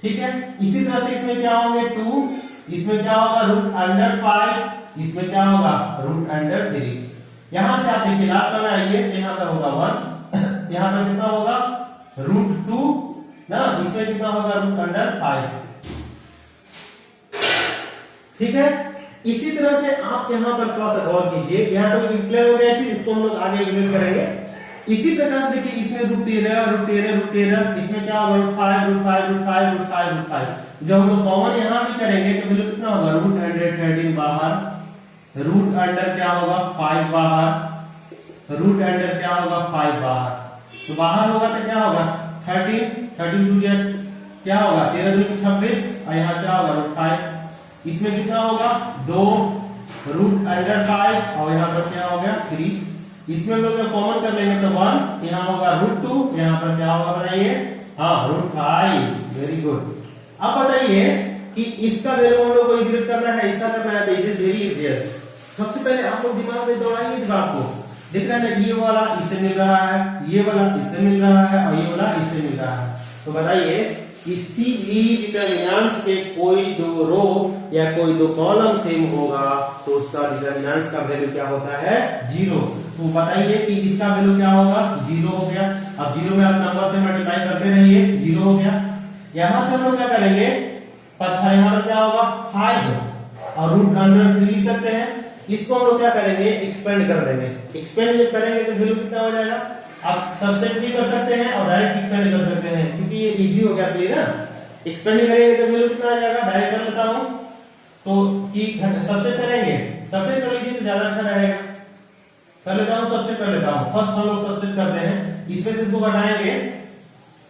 ठीक है, इसी तरह से इसमें क्या होंगे 2, इसमें क्या होगा √5, इसमें क्या होगा √3। यहां से आप देखिए लास्ट में आइए, यहां पर होगा 1, यहां पर कितना होगा √2 ना, इसमें कितना होगा √5। ठीक है, इसी तरह से आप यहां पर थोड़ा सा गौर कीजिए। यहां तक क्लियर हो गया चीज, इसको हम लोग आगे इवेल्यूएट करेंगे। इसी प्रकार से देखिए इसमें √13 इसमें क्या होगा √5 जब हम लोग कॉमन यहां भी करेंगे तो वैल्यू कितना होगा √113 बाहर, रूट अंडर क्या होगा 5 बाहर, रूट अंडर क्या होगा 5 बाहर, तो बाहर होगा तो क्या होगा 13 टू क्या होगा 13 दूनी 26 और यहाँ क्या होगा √5, इसमें कितना होगा 2 रूट अंडर 5 और यहाँ पर क्या हो गया 3, इसमें हम लोग कॉमन कर लेंगे तो 1, यहाँ होगा √2, यहाँ पर क्या होगा बताइए हाँ √5। Very good. अब बताइए कि इसका वैल्यू हम लोग को इंक्लूड करना है, इसका करना है तो इट इज वेरी इजियर। सबसे पहले आप लोग दिमाग में दौड़ाइए दिमाग को, दिख रहा है ये वाला इससे मिल रहा है, ये वाला इससे मिल रहा है और ये वाला इससे मिल रहा है, तो बताइए इसी डिटरमिनेंट्स के कोई दो रो या कोई दो कॉलम सेम होगा तो उसका डिटरमिनेंट्स का वैल्यू क्या होता है 0। तो बताइए कि इसका वैल्यू क्या होगा 0 हो गया। अब 0 में आप नंबर से मल्टीप्लाई करते रहिए, 0 हो गया। यहां से हम लोग क्या करेंगे अच्छा यहाँ पर क्या होगा 5 और रूट अंडर 3 लिख सकते हैं, इसको हम लोग क्या करेंगे एक्सपेंड कर देंगे, एक्सपेंड जब करेंगे तो वैल्यू कितना हो जाएगा, आप सब्सट्रैक्ट भी कर सकते हैं और डायरेक्ट एक्सपेंड कर सकते हैं क्योंकि ये इजी हो गया प्लीज ना। एक्सपेंड करेंगे तो वैल्यू कितना आ जाएगा, डायरेक्ट कर लेता हूं तो कि सब्सट्रैक्ट करेंगे, सब्सट्रैक्ट कर लीजिए तो ज्यादा अच्छा रहेगा, कर लेता हूं सब्सट्रैक्ट कर लेता हूं। फर्स्ट हम लोग सब्सट्रैक्ट करते हैं, इसमें से इसको घटाएंगे,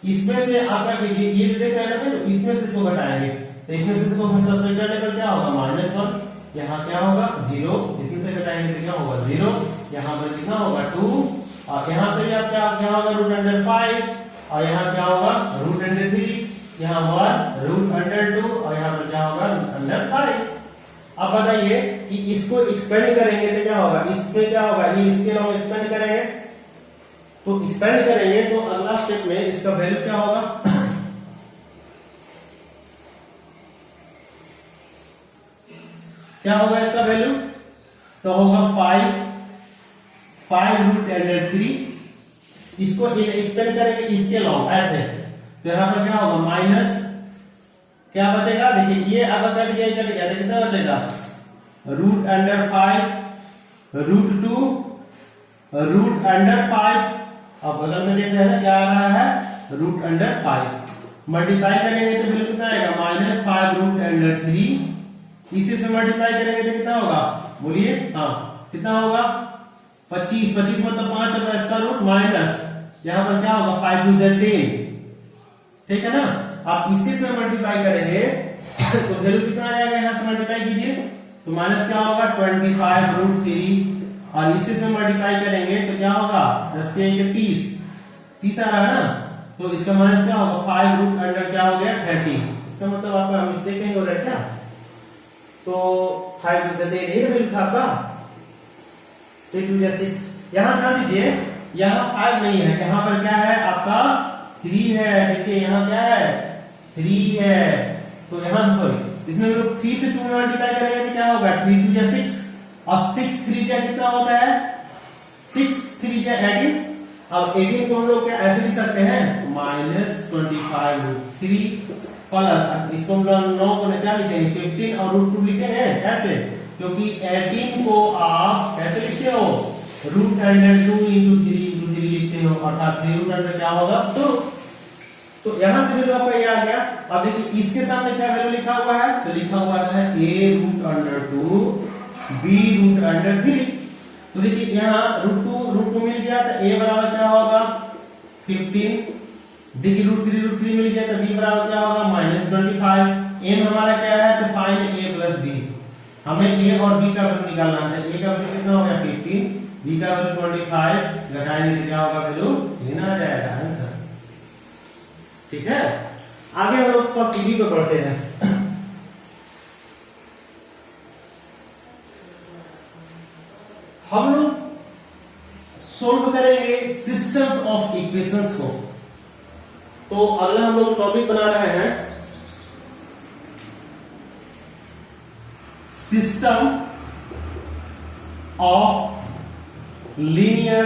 इसमें से आप क्या कीजिए ये देख रहे हैं ना, इसमें से इसको घटाएंगे तो इसमें से इसको सब्सट्रैक्ट करने पर क्या होगा -1, यहाँ क्या होगा 0, इसमें से घटाएंगे तो क्या होगा 0, यहाँ पर कितना होगा 2 और यहाँ से भी आप क्या होगा रूट अंडर 5 और यहाँ क्या होगा रूट अंडर 3, यहाँ 1 रूट अंडर 2 और यहाँ पर क्या होगा रूट अंडर 5। अब बताइए कि इसको एक्सपेंड करेंगे तो क्या होगा, इसमें क्या होगा ये इसके अलावा एक्सपेंड करेंगे तो एक्सपेंड करेंगे तो अगला स्टेप में इसका वैल्यू क्या होगा क्या होगा इसका वैल्यू तो होगा 5 रूट अंडर 3, इसको एक्सपेंड करेंगे इसके अलावा ऐसे तो यहाँ पर क्या होगा माइनस क्या बचेगा, देखिए ये अब कट गया तो कितना बचेगा root under 5 root 2 root under 5, अब बगल में देख रहे हैं ना क्या आ रहा है रूट अंडर 5, मल्टीप्लाई करेंगे तो वैल्यू कितना आएगा -5 रूट अंडर 3, इसी से मल्टीप्लाई करेंगे तो कितना होगा बोलिए हाँ कितना होगा 25 मतलब 5 होगा इसका रूट माइनस यहाँ पर क्या होगा 5 2 10, ठीक है ना। आप इसी से मल्टीप्लाई करेंगे तो वैल्यू कितना आ जाएगा, यहाँ से मल्टीप्लाई कीजिए तो माइनस क्या होगा 25 रूट 3 और इसी से मल्टीप्लाई करेंगे तो क्या होगा 10 के 30 आ रहा है ना, तो इसका माइनस क्या होगा 5 रूट अंडर क्या हो गया 30, इसका मतलब आपका मिस्टेक नहीं हो रहा है क्या, तो 5 टू द 10 ये वैल्यू था का 3 टू द 6, यहां ध्यान दीजिए यहाँ 5 नहीं है, यहाँ पर क्या है आपका 3 है, देखिए यहाँ क्या है 3 है, तो यहाँ सॉरी इसमें हम लोग 3 से 2 मल्टीप्लाई करेंगे तो क्या होगा 3 टू द 6 और 6 3 का कितना होता है 6 3 का 18, अब 18 को हम लोग क्या ऐसे लिख सकते हैं -25 रूट 3 प्लस इसको हम लोग 9 को क्या लिखेंगे 15 और रूट 2 लिखेंगे ऐसे, क्योंकि 18 को आप कैसे लिखते हो रूट अंडर 2 इंटू 3 लिखते हो अर्थात 3 रूट अंडर क्या होगा 2, तो यहां से वैल्यू आपका ये आ गया। अब देखिए इसके सामने क्या वैल्यू लिखा हुआ है तो लिखा हुआ है a root under 2 b root under 3, तो देखिए यहाँ रूट 2 मिल गया तो a बराबर क्या होगा 15, देखिए रूट 3 मिल गया तो b बराबर क्या होगा -25, m हमारा क्या है तो फाइंड a प्लस b, हमें a और b का वैल्यू निकालना है, a का वैल्यू कितना हो गया 15, b का वैल्यू 25, घटाएंगे तो क्या होगा वैल्यू लेना आ जाएगा आंसर, ठीक है। आगे हम लोग थोड़ा पीडी पे पढ़ते हैं। हम लोग सोल्व करेंगे सिस्टम्स ऑफ इक्वेशंस को, तो अगला हम लोग टॉपिक बना रहे हैं system of linear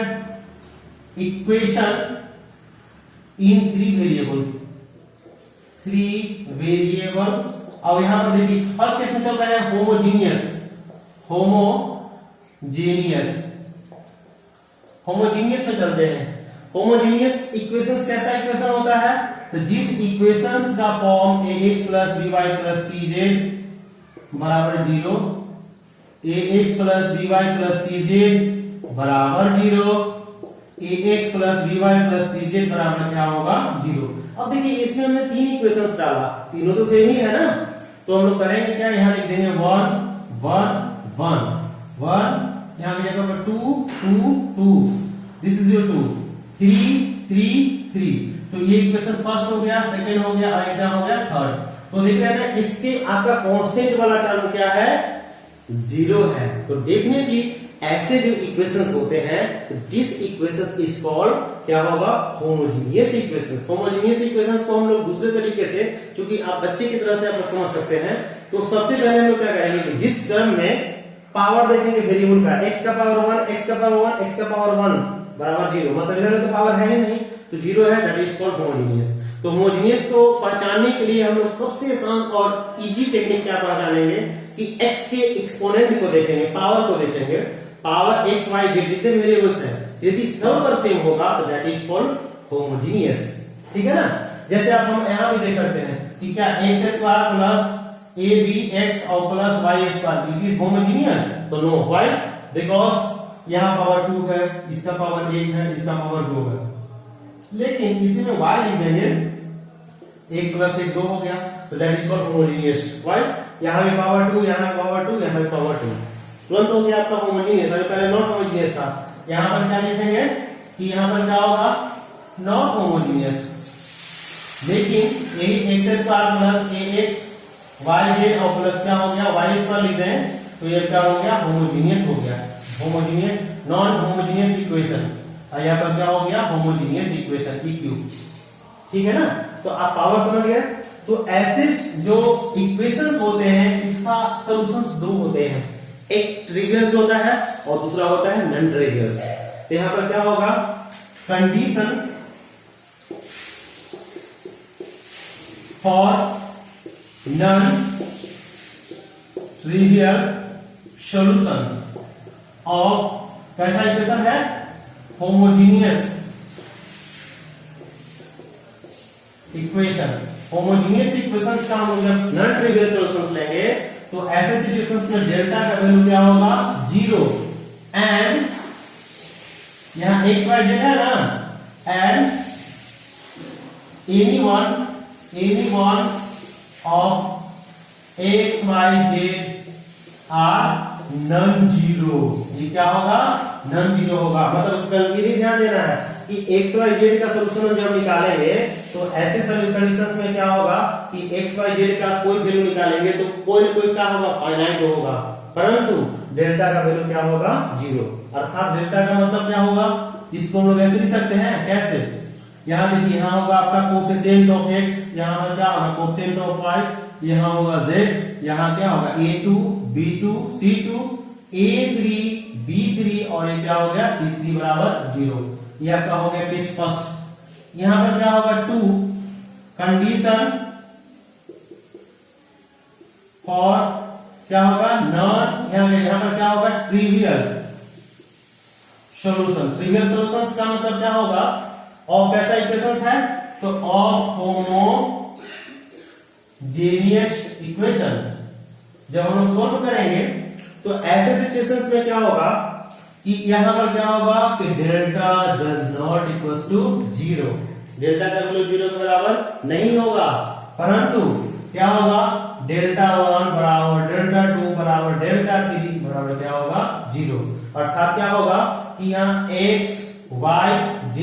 equation in 3 variable. अब यहां पर देखिए फर्स्ट क्वेश्चन चल रहा है होमोजीनियस में चलते हैं। होमोजेनियस इक्वेशंस कैसा इक्वेशन होता है? तो जिस इक्वेशंस का form ax plus by plus cz बराबर 0, ax plus by plus cz बराबर 0, ax plus by plus cz बराबर क्या होगा? 0। अब देखिए इसमें हमने तीन इक्वेशंस डाला, तीनों तो सेम ही है ना, तो हम लोग करेंगे क्या, यहाँ लिख देंगे 1 1 1 1, यहाँ की जगह पर 2 2 2, दिस इज योर 2, 3 3 3, तो ये इक्वेशन फर्स्ट हो गया, सेकंड हो गया, ऐसा हो गया थर्ड। तो देख रहे हैं ना, इसके आपका कांस्टेंट वाला टर्म क्या है? 0 है। तो डेफिनेटली ऐसे जो इक्वेशंस होते हैं, दिस इक्वेशंस इज कॉल्ड क्या होगा? Homogeneous equations. होमोजेनियस इक्वेशंस को हम लोग दूसरे तरीके से, क्योंकि आप बच्चे की तरह से आप लोग समझ सकते हैं, तो सबसे पहले हम लोग क्या करेंगे कि जिस टर्म में पावर देखेंगे वेरिएबल का, x का पावर 1 x का पावर 1 x का पावर 1 बराबर 0, मतलब इधर तो पावर है ही नहीं, तो 0 है, दैट इज कॉल्ड होमोजेनियस। तो होमोजेनियस को पहचानने के लिए हम लोग सबसे आसान और इजी टेक्निक क्या पहचानेंगे कि x के एक्सपोनेंट को देखेंगे, पावर को देखेंगे, पावर x y z जितने वेरिएबल्स हैं, यदि सब पर सेम होगा तो दैट इज कॉल्ड होमोजेनियस। ठीक है ना? जैसे आप हम यहां भी देख सकते हैं कि क्या x स्क्वायर प्लस abx और plus y square it is homogeneous? तो नो, व्हाई? बिकॉज़ यहां पावर 2 है, इसका पावर 1 है, इसका पावर 2 है, लेकिन इसी में y लिख देंगे, 1 प्लस 1 2 हो गया, तो that is called homogeneous. Why? यहां भी पावर 2, यहां भी पावर 2, यहां भी पावर 2, तुरंत हो गया आपका होमोजेनियस। अभी पहले नॉट होमोजेनियस था, यहां पर क्या लिखेंगे कि यहां पर क्या होगा? Not homogeneous. लेकिन यही x square plus ax yz और प्लस क्या हो गया y स्क्वायर लिख दें, तो ये क्या हो गया? होमोजेनियस हो गया। होमोजेनियस नॉन होमोजेनियस इक्वेशन, और यहाँ पर क्या हो गया? Homogeneous equation EQ। ठीक है ना? तो आप पावर समझ गए। तो ऐसे जो इक्वेशंस होते हैं, इसका सॉल्यूशंस दो होते हैं, एक ट्रिवियल्स होता है और दूसरा होता है नॉन ट्रिवियल्स। तो यहां पर क्या होगा? Condition for non trivial solution of कैसा इक्वेशन है? Homogeneous equation. होमोजेनियस इक्वेशंस का हम जब नॉन ट्रिवियल सॉल्यूशंस लेंगे तो ऐसे सिचुएशंस में डेल्टा का वैल्यू क्या होगा? 0, एंड यहां x y z है ना, and any one of x y z are non zero. ये क्या होगा? नॉन जीरो होगा। मतलब कल ये भी ध्यान देना है कि x y z का सॉल्यूशन जब निकालेंगे तो ऐसे कंडीशंस में क्या होगा कि x y z का कोई वैल्यू निकालेंगे तो कोई ना कोई क्या होगा? फाइनाइट होगा, परंतु डेल्टा का वैल्यू क्या होगा? 0। अर्थात डेल्टा का मतलब क्या होगा? इसको हम लोग ऐसे लिख सकते हैं, कैसे? यहां देखिए, यहां होगा आपका कोएफिशिएंट ऑफ x, यहां पर क्या होगा? कोएफिशिएंट ऑफ y, यहां होगा z, यहां क्या होगा? a2 b2 c2 a3 b3 और ये क्या हो गया? c3 बराबर 0। ये आपका हो गया केस फर्स्ट। यहां पर क्या होगा? 2 कंडीशन फॉर क्या होगा? नॉन, यहां पर क्या होगा? Trivial solution. ट्रिवियल सॉल्यूशंस का मतलब क्या होगा? ऑफ कैसा इक्वेशंस है? तो ऑफ होमोजेनियस इक्वेशन। जब हम लोग सोल्व करेंगे तो ऐसे सिचुएशंस में क्या होगा कि यहां पर क्या होगा कि delta does not equals to 0। Delta का वैल्यू 0 के बराबर नहीं होगा, परंतु क्या होगा? डेल्टा 1 बराबर डेल्टा 2 बराबर डेल्टा 3 बराबर क्या होगा? 0। अर्थात क्या होगा कि यहाँ x y z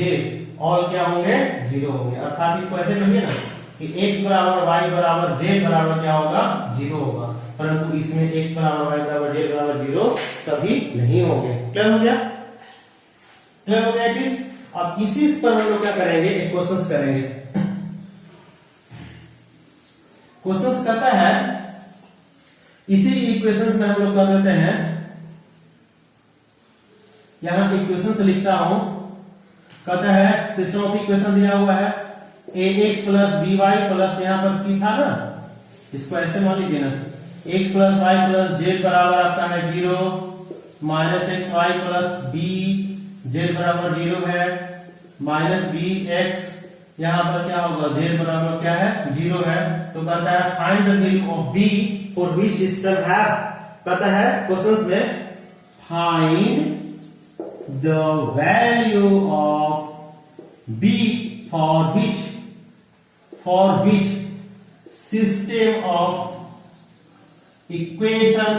ऑल क्या होंगे? 0 होंगे। अर्थात इसको ऐसे कहिए ना कि x बराबर y बराबर z बराबर क्या होगा? 0 होगा, परंतु इसमें x बराबर y बराबर z बराबर 0 सभी नहीं होंगे। क्लियर हो गया? क्लियर हो गया चीज? अब इसी पर हम लोग क्या करेंगे? एक क्वेश्चंस करेंगे। क्वेश्चंस कहता है, इसी इक्वेशंस में हम लोग कर देते हैं, यहां इक्वेशंस लिखता हूं। कहता है सिस्टम ऑफ इक्वेशन दिया हुआ है ax प्लस by प्लस यहां पर c था ना, इसको ऐसे मान लीजिए ना, x प्लस y प्लस z बराबर आता है 0, minus x y plus b z बराबर 0 है, माइनस बी एक्स, यहाँ पर क्या होगा, z बराबर क्या है, 0 है। तो कहता है find the value of b for which system है, कहता है क्वेश्चंस में find the value of b for which system of equation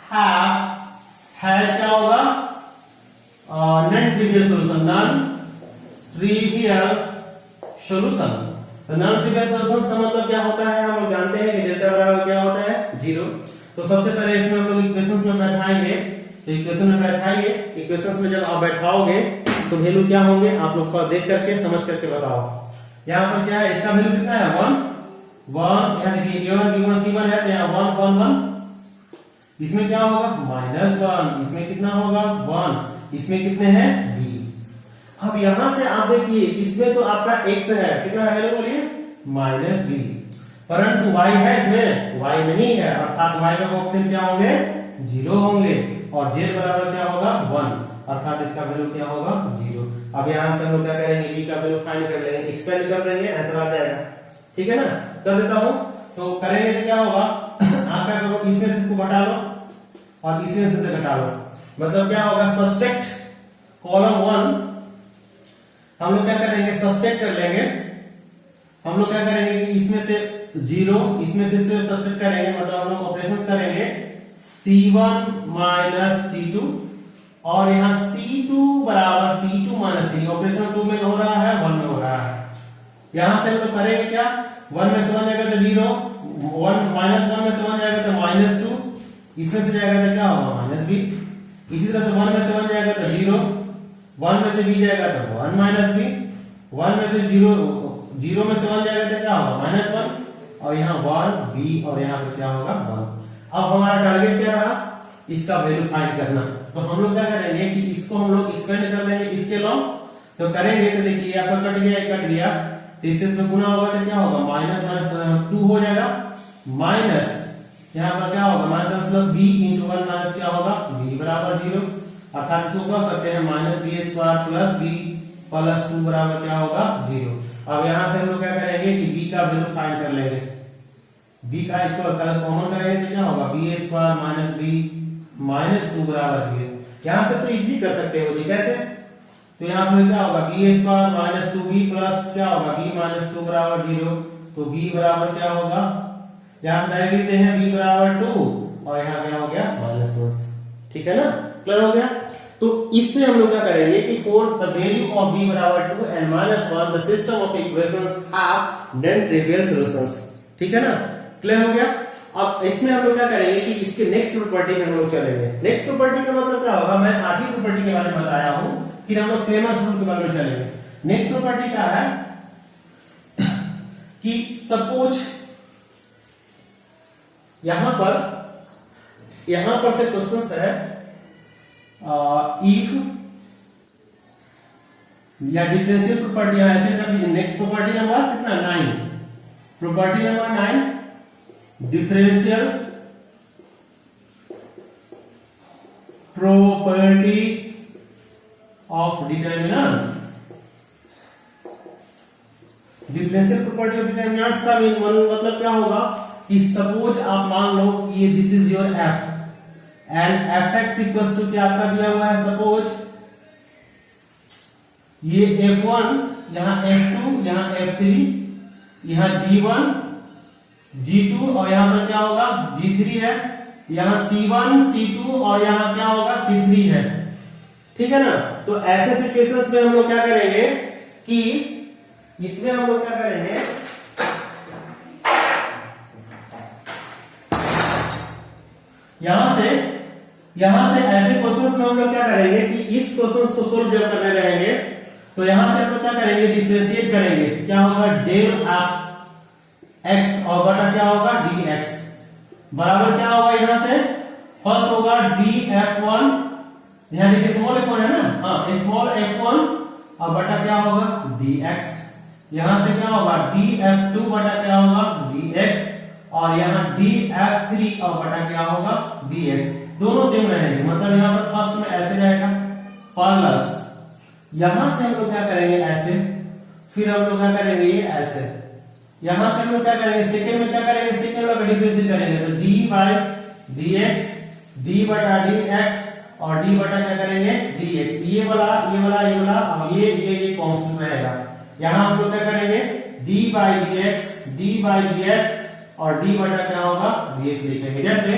has क्या होगा, non trivial solution, non trivial solution. तो नॉन ट्रिवियल सॉल्यूशन का मतलब क्या होता है, हम लोग जानते हैं कि डेल्टा बराबर क्या होता है, 0। तो सबसे पहले इसमें हम लोग इक्वेशंस में बैठाएंगे। तो इक्वेशन में बैठाइए, इक्वेशंस में जब आप बैठाओगे तो वैल्यू क्या होंगे, आप लोग थोड़ा देख करके समझ करके बताओ। यहाँ पर क्या है, इसका वैल्यू कितना है, 1 1। यहाँ देखिए a1 b1 c1 है, तो यहाँ 1 1 1। इसमें क्या होगा, -1। इसमें कितना होगा, 1। इसमें कितने हैं, b। अब यहां से आप देखिए, इसमें तो आपका x है, कितना है वैल्यू बोलिए, -b। परंतु y है, इसमें y नहीं है, अर्थात y का कोएफिशिएंट क्या होंगे, 0 होंगे। और z बराबर क्या होगा, 1, अर्थात इसका वैल्यू क्या होगा, 0। अब यहां से हम लोग क्या करेंगे, b का वैल्यू फाइंड कर लेंगे, एक्सपेंड कर देंगे, आंसर आ जाएगा। ठीक है ना, कर देता हूं। तो करेंगे तो क्या होगा, आप क्या करो, इसमें से इसको घटा लो और इसमें से घटा लो, मतलब क्या होगा, सब्सट्रैक्ट कॉलम 1 हम लोग क्या करेंगे, सब्सट्रैक्ट कर लेंगे। हम लोग क्या करेंगे कि इसमें से 0, इसमें से सब्सट्रैक्ट करेंगे, मतलब हम लोग ऑपरेशंस करेंगे c1 माइनस c2, और यहाँ c2 बराबर c2 माइनस 3। ऑपरेशन 2 में हो रहा है, 1 में हो रहा है। यहां से हम लोग करेंगे क्या, 1 में से 1 जाएगा तो 0, 1 -1 में से 1 जाएगा तो -2, इसमें से जाएगा तो क्या होगा, -b। इसी तरह से 1 में से 1 जाएगा तो 0, 1 में से b जाएगा तो 1 -b, 1 में से 0 में से 1 जाएगा तो क्या होगा, -1, और यहाँ 1 b, और यहाँ पर क्या होगा, 1। अब हमारा टारगेट क्या रहा, इसका वैल्यू फाइंड करना। तो हम लोग क्या करेंगे कि इसको हम लोग एक्सपेंड कर देंगे इसके लॉन्ग। तो करेंगे तो देखिए आपका कट गया, कट गया, तो इससे इसमें गुना होगा तो क्या होगा, -2 हो जाएगा, माइनस यहाँ पर क्या होगा, -+ b × 1 माइनस क्या होगा, b बराबर 0, अर्थात इसको कह सकते हैं -b² + b + 2 बराबर क्या होगा, 0। अब यहाँ से हम लोग क्या करेंगे कि b का वैल्यू फाइंड कर लेंगे। b का स्क्वायर कलर कॉमन करेंगे तो क्या होगा, b² - b -2 बराबर 0। यहां से तो इजीली कर सकते हो जी, कैसे, तो यहाँ पर क्या होगा, b² - 2b प्लस क्या होगा, b - 2 बराबर 0। तो b बराबर क्या होगा, यहां से डायरेक्ट लिखते हैं b बराबर 2, और यहाँ क्या हो गया, -1। ठीक है ना, क्लियर हो गया। तो इससे हम लोग क्या करेंगे कि for the value of b बराबर 2 and -1 the system of equations have non trivial solutions. ठीक है ना, क्लियर हो गया। अब इसमें हम लोग क्या करेंगे कि इसके नेक्स्ट प्रॉपर्टी में हम लोग चलेंगे। नेक्स्ट प्रॉपर्टी का मतलब क्या होगा, मैं 8वीं प्रॉपर्टी के बारे में बताया हूं, फिर हम लोग क्रेमर्स रूल के बारे में चलेंगे। नेक्स्ट प्रॉपर्टी क्या है कि सपोज यहां पर से क्वेश्चन है, इफ या डिफरेंशियल प्रॉपर्टी ऐसे कर दीजिए। नेक्स्ट प्रॉपर्टी नंबर कितना, 9, property number 9, differential property of determinant. Differential property of determinants का मतलब क्या होगा कि सपोज आप मान लो कि ये this is your f and fx equals to क्या आपका दिया हुआ है, सपोज ये f1, यहां f2, यहां f3, यहां g1 g2, और यहां पर क्या होगा, g3 है, यहां c1 c2, और यहां क्या होगा, c3 है। ठीक है ना, तो ऐसे सिचुएशंस में हम लोग क्या करेंगे कि इसमें हम लोग क्या करेंगे, यहां से ऐसे क्वेश्चंस में हम लोग क्या करेंगे कि इस क्वेश्चंस को सोल्व जब करने रहेंगे तो यहां से हम लोग क्या करेंगे, डिफरेंशिएट करेंगे। क्या होगा, डेल ऑफ x और बटा क्या होगा, dx बराबर क्या होगा, यहां से फर्स्ट होगा df1, यहां देखिए स्मॉल f1 है ना, हाँ स्मॉल f1, और बटा क्या होगा, dx। यहां से क्या होगा, df2 बटा क्या होगा, dx, और यहां df3 और बटा क्या होगा, dx। दोनों सेम रहेंगे, मतलब यहां पर फर्स्ट में ऐसे रहेगा प्लस यहां से हम लोग क्या करेंगे ऐसे, फिर हम लोग क्या करेंगे ये ऐसे, यहां से हम लोग क्या करेंगे सेकंड में क्या करेंगे, सेकंड वाला डिफरेंशिएट करेंगे तो D by D x, D बटा डी एक्स और डी बटा क्या करेंगे डी एक्स, ये वाला और ये कांस्टेंट रहेगा। यहां हम लोग क्या करेंगे डी बाई डी एक्स और डी बटा क्या होगा डी एक्स लिखेंगे। जैसे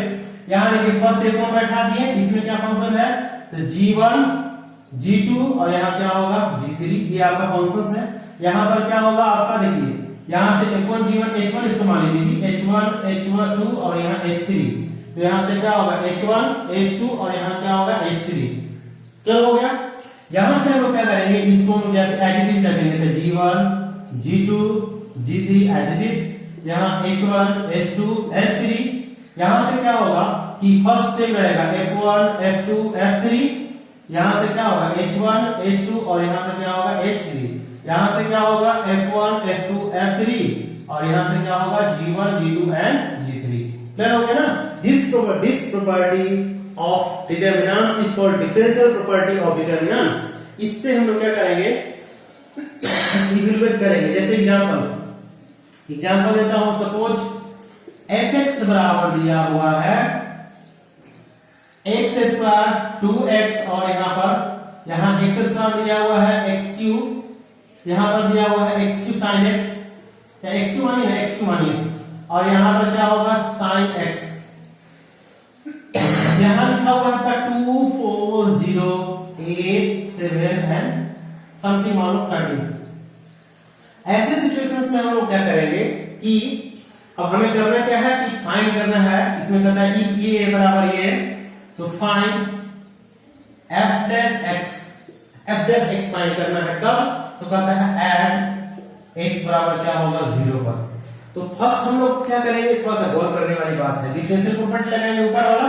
यहां देखिए फर्स्ट f1 बैठा दिए, इसमें क्या फंक्शन है तो g1 g2 और यहाँ क्या होगा g3, ये आपका फंक्शन है। यहाँ पर क्या होगा आपका देखिए यहाँ से f1 g1 h1 इसको मान लीजिए h1 और यहाँ h3, तो यहाँ से क्या होगा h1 h2 और यहाँ क्या होगा h3, क्लियर हो गया। यहां से हम लोग क्या करेंगे इसको हम जैसे एज इट इज रखेंगे तो g1 g2 g3 as it is, यहाँ h1 h2 h3, यहां से क्या होगा कि फर्स्ट सेम रहेगा f1 f2 f3, यहां से क्या होगा h1 h2 और यहाँ पे क्या होगा h3, यहां से क्या होगा f1 f2 f3 और यहां से क्या होगा g1 g2 and g3, clear हो गया ना। This property of determinants is called differential property of determinants. इससे हम लोग क्या करेंगे इवैल्यूएट करेंगे। जैसे एग्जांपल देता हूं, सपोज fx बराबर दिया हुआ है x स्क्वायर 2x और यहाँ x स्क्वायर दिया हुआ है x क्यूब, यहाँ पर दिया हुआ है x क्यूब sin x, क्या x क्यूब मानिए ना x क्यूब मानिए, और यहाँ पर क्या होगा sin x, यहाँ लिखा हुआ है 2 4 0 8 7 एंड समथिंग मालूम 13। ऐसे सिचुएशंस में हम लोग क्या करेंगे कि अब हमें करना क्या है कि फाइंड करना है, इसमें कहता है इफ ये बराबर ये तो find f dash x find करना है कब, तो कहता है एड x बराबर क्या होगा 0 पर। तो फर्स्ट हम लोग क्या करेंगे, थोड़ा सा गौर करने वाली बात है, डिफरेंशियल प्रॉपर्टी लगाएंगे ऊपर वाला।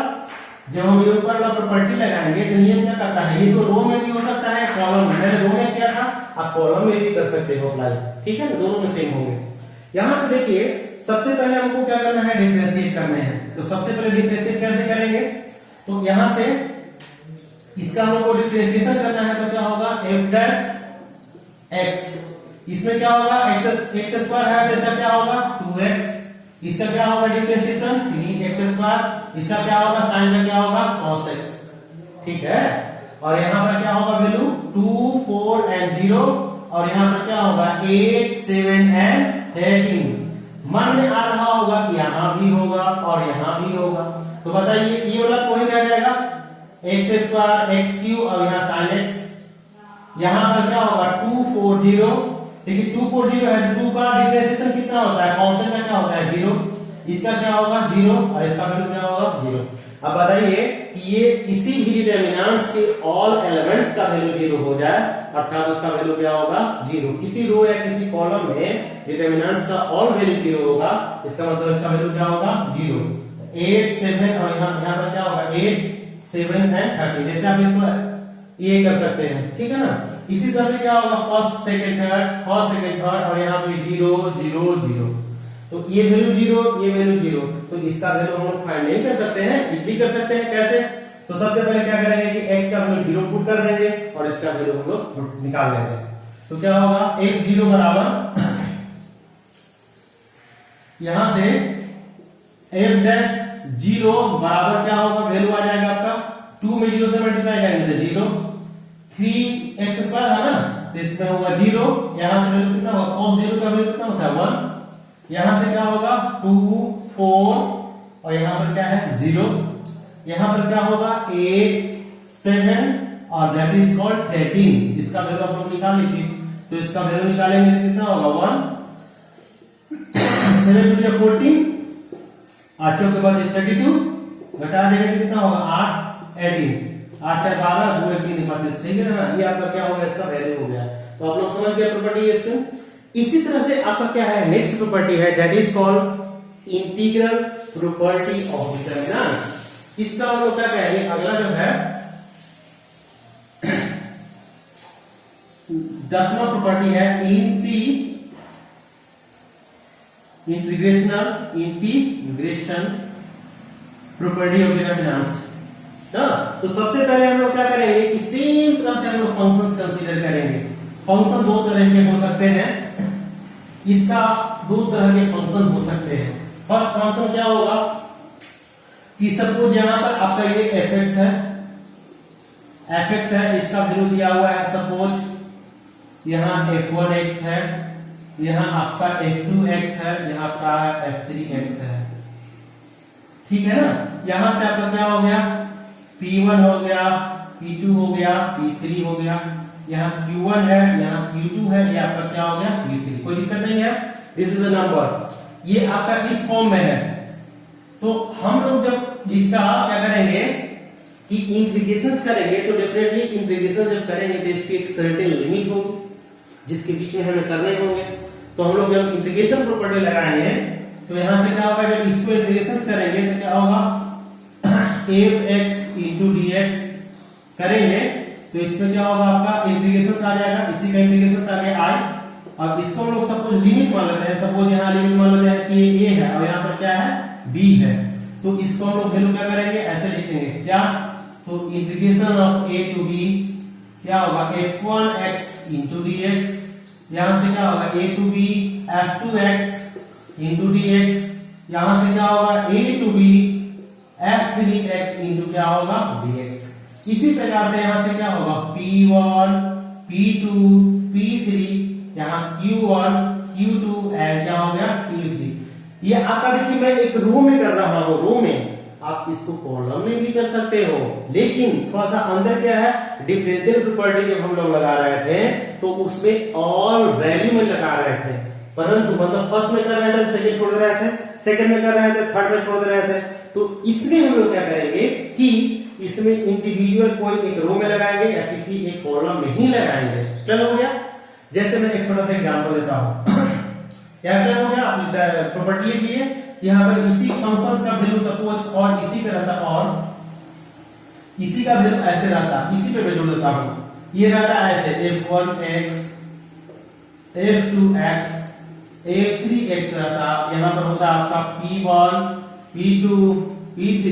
जब हम ये ऊपर वाला प्रॉपर्टी लगाएंगे तो नियम क्या करता है, ये तो रो में भी हो सकता है कॉलम में, मैंने रो में किया था, आप कॉलम में भी कर सकते हो अप्लाई, ठीक है, दोनों में सेम होंगे। यहां से देखिए सबसे पहले हमको क्या करना है डिफरेंशिएट करने हैं, तो सबसे पहले डिफरेंशिएट कैसे करेंगे, तो यहां से इसका हमको डिफरेंशिएशन करना है तो क्या होगा f डैश x, इसमें क्या होगा x स्क्वायर है तो इसका क्या होगा 2x, इसका क्या होगा डिफरेंशिएशन 3x स्क्वायर, इसका क्या होगा साइन का क्या होगा cos x, ठीक है। और यहाँ पर क्या होगा वैल्यू 2 4 एंड 0 और यहाँ पर क्या होगा 8 7 एंड 13। मन में आ रहा होगा कि यहाँ भी होगा और यहाँ भी होगा, तो बताइए ये वाला तो वही रह जाएगा x स्क्वायर x क्यूब और यहाँ sin x, यहाँ पर क्या होगा 2 4 0, देखिए 2 4 0 है, 2 का डिफरेंशिएशन कितना होता है, कांस्टेंट का क्या होता है 0, इसका क्या होगा 0 और इसका वैल्यू क्या होगा 0। अब बताइए कि ये किसी भी डिटरमिनेंट्स के ऑल एलिमेंट्स का वैल्यू 0 हो जाए, अर्थात उसका वैल्यू क्या होगा 0, किसी रो या किसी कॉलम में डिटरमिनेंट्स का ऑल वैल्यू 0 होगा, इसका मतलब इसका वैल्यू क्या होगा 0। 8 7 और यहाँ पर क्या होगा 8 7 एंड 13, जैसे आप इसको ये कर सकते हैं, ठीक है ना। इसी तरह से क्या होगा फर्स्ट सेकंड थर्ड और यहाँ पे 0 0 0, तो ये वैल्यू 0 ये वैल्यू 0, तो इसका वैल्यू हम लोग फाइंड नहीं कर सकते हैं, इजीली कर सकते हैं। कैसे, तो सबसे पहले क्या करेंगे कि x का वैल्यू 0 पुट कर देंगे और इसका वैल्यू हम लोग निकाल लेंगे, तो क्या होगा f0 बराबर यहां से f डैश 0 बराबर क्या होगा, वैल्यू आ जाएगा आपका 2 में 0 से मल्टीप्लाई करेंगे तो 0, 3x स्क्वायर है ना, तो इसमें होगा 0, यहां से वैल्यू कितना होगा cos 0 का वैल्यू कितना होता है 1, यहां से क्या होगा 2 4 और यहां पर क्या है 0, यहां पर क्या होगा 8 7 और दैट इज कॉल्ड 13, इसका वैल्यू आप लोग निकाल लीजिए, तो इसका वैल्यू निकालेंगे तो कितना होगा 1 7 2 14, 8 के बाद 32 घटा देंगे तो कितना होगा 8 18, 8 4 12 2 1 3 32, ठीक है ना, ये आपका क्या होगा इसका वैल्यू हो गया। तो आप लोग समझ गए प्रॉपर्टी इसका। इसी तरह से आपका क्या है नेक्स्ट प्रॉपर्टी है that is called integral property of determinants. इसका हम लोग क्या कहेंगे, अगला जो है 10वां प्रॉपर्टी है इंटीग्रेशन प्रॉपर्टी ऑफ डिटरमिनेंट्स। हाँ, तो सबसे पहले हम लोग क्या करेंगे कि सेम तरह से हम लोग फंक्शंस कंसीडर करेंगे। फंक्शन दो तरह के हो सकते हैं, इसका दो तरह के फंक्शन हो सकते हैं। फर्स्ट फंक्शन क्या होगा कि सपोज यहां पर आपका ये fx है, इसका वैल्यू दिया हुआ है, सपोज यहां f1x है, यहां आपका f2x है, यहां आपका f3x है, ठीक है ना। यहां से आपका क्या हो गया, P1 हो गया, P2 हो गया, P3 हो गया, यहाँ Q1 है, यहाँ Q2 है, ये आपका क्या हो गया Q3। कोई दिक्कत नहीं है, दिस इज अ नंबर, ये आपका इस फॉर्म में है। तो हम लोग जब इसका क्या करेंगे कि इंटीग्रेशंस करेंगे, तो डेफिनेटली इंटीग्रेशन जब करेंगे तो इसकी एक सर्टेन लिमिट होगी जिसके बीच में हमें करने होंगे। तो हम लोग जब इंटीग्रेशन प्रॉपर्टी लगाएंगे तो यहां से क्या होगा, जब इसको इंटीग्रेशन करेंगे तो क्या होगा fx into dx करेंगे तो इसमें क्या होगा, आपका इंटीग्रेशन आ जाएगा, इसी का इंटीग्रेशन आ गया i। और इसको हम लोग सपोज लिमिट मान लेते हैं, सपोज यहाँ लिमिट मान लेते हैं कि ये a है और यहाँ पर क्या है b है, तो इसको हम लोग वैल्यू क्या करेंगे, ऐसे लिखेंगे क्या, तो integration of a to b क्या होगा f1x into dx, यहां से क्या होगा a to b f2x into dx, यहां से क्या होगा a to b f3x into क्या होगा dx। इसी प्रकार से यहां से क्या होगा P1 P2 P3, यहां Q1 Q2 एंड क्या हो गया Q3। ये आपका देखिए मैं एक रो में कर रहा हूं, रो में आप इसको कॉलम में भी कर सकते हो, लेकिन थोड़ा सा अंदर क्या है, डिफरेंशियल प्रॉपर्टी जब हम लोग लगा रहे थे तो उसमें ऑल वैल्यू में लगा रहे थे, परंतु मतलब फर्स्ट में कर रहे थे, सेकंड छोड़ रहे थे, सेकंड में कर रहे थे, थर्ड में छोड़ रहे थे। तो इसमें हम लोग क्या करेंगे कि इसमें इंडिविजुअल कोई एक रो में लगाएंगे या किसी एक कॉलम में ही लगाएंगे। चलो हो गया, जैसे मैं एक छोटा सा एग्जांपल देता हूं, क्या हो गया, आप प्रॉपर्टी लिखिए, यहां पर इसी फंक्शंस का वैल्यू सपोज और इसी पे रहता, और इसी का वैल्यू ऐसे रहता, इसी पे वैल्यू देता हूं, ये रहता ऐसे f1x f2x f3x रहता, यहां पर होता आपका p1 p2 p3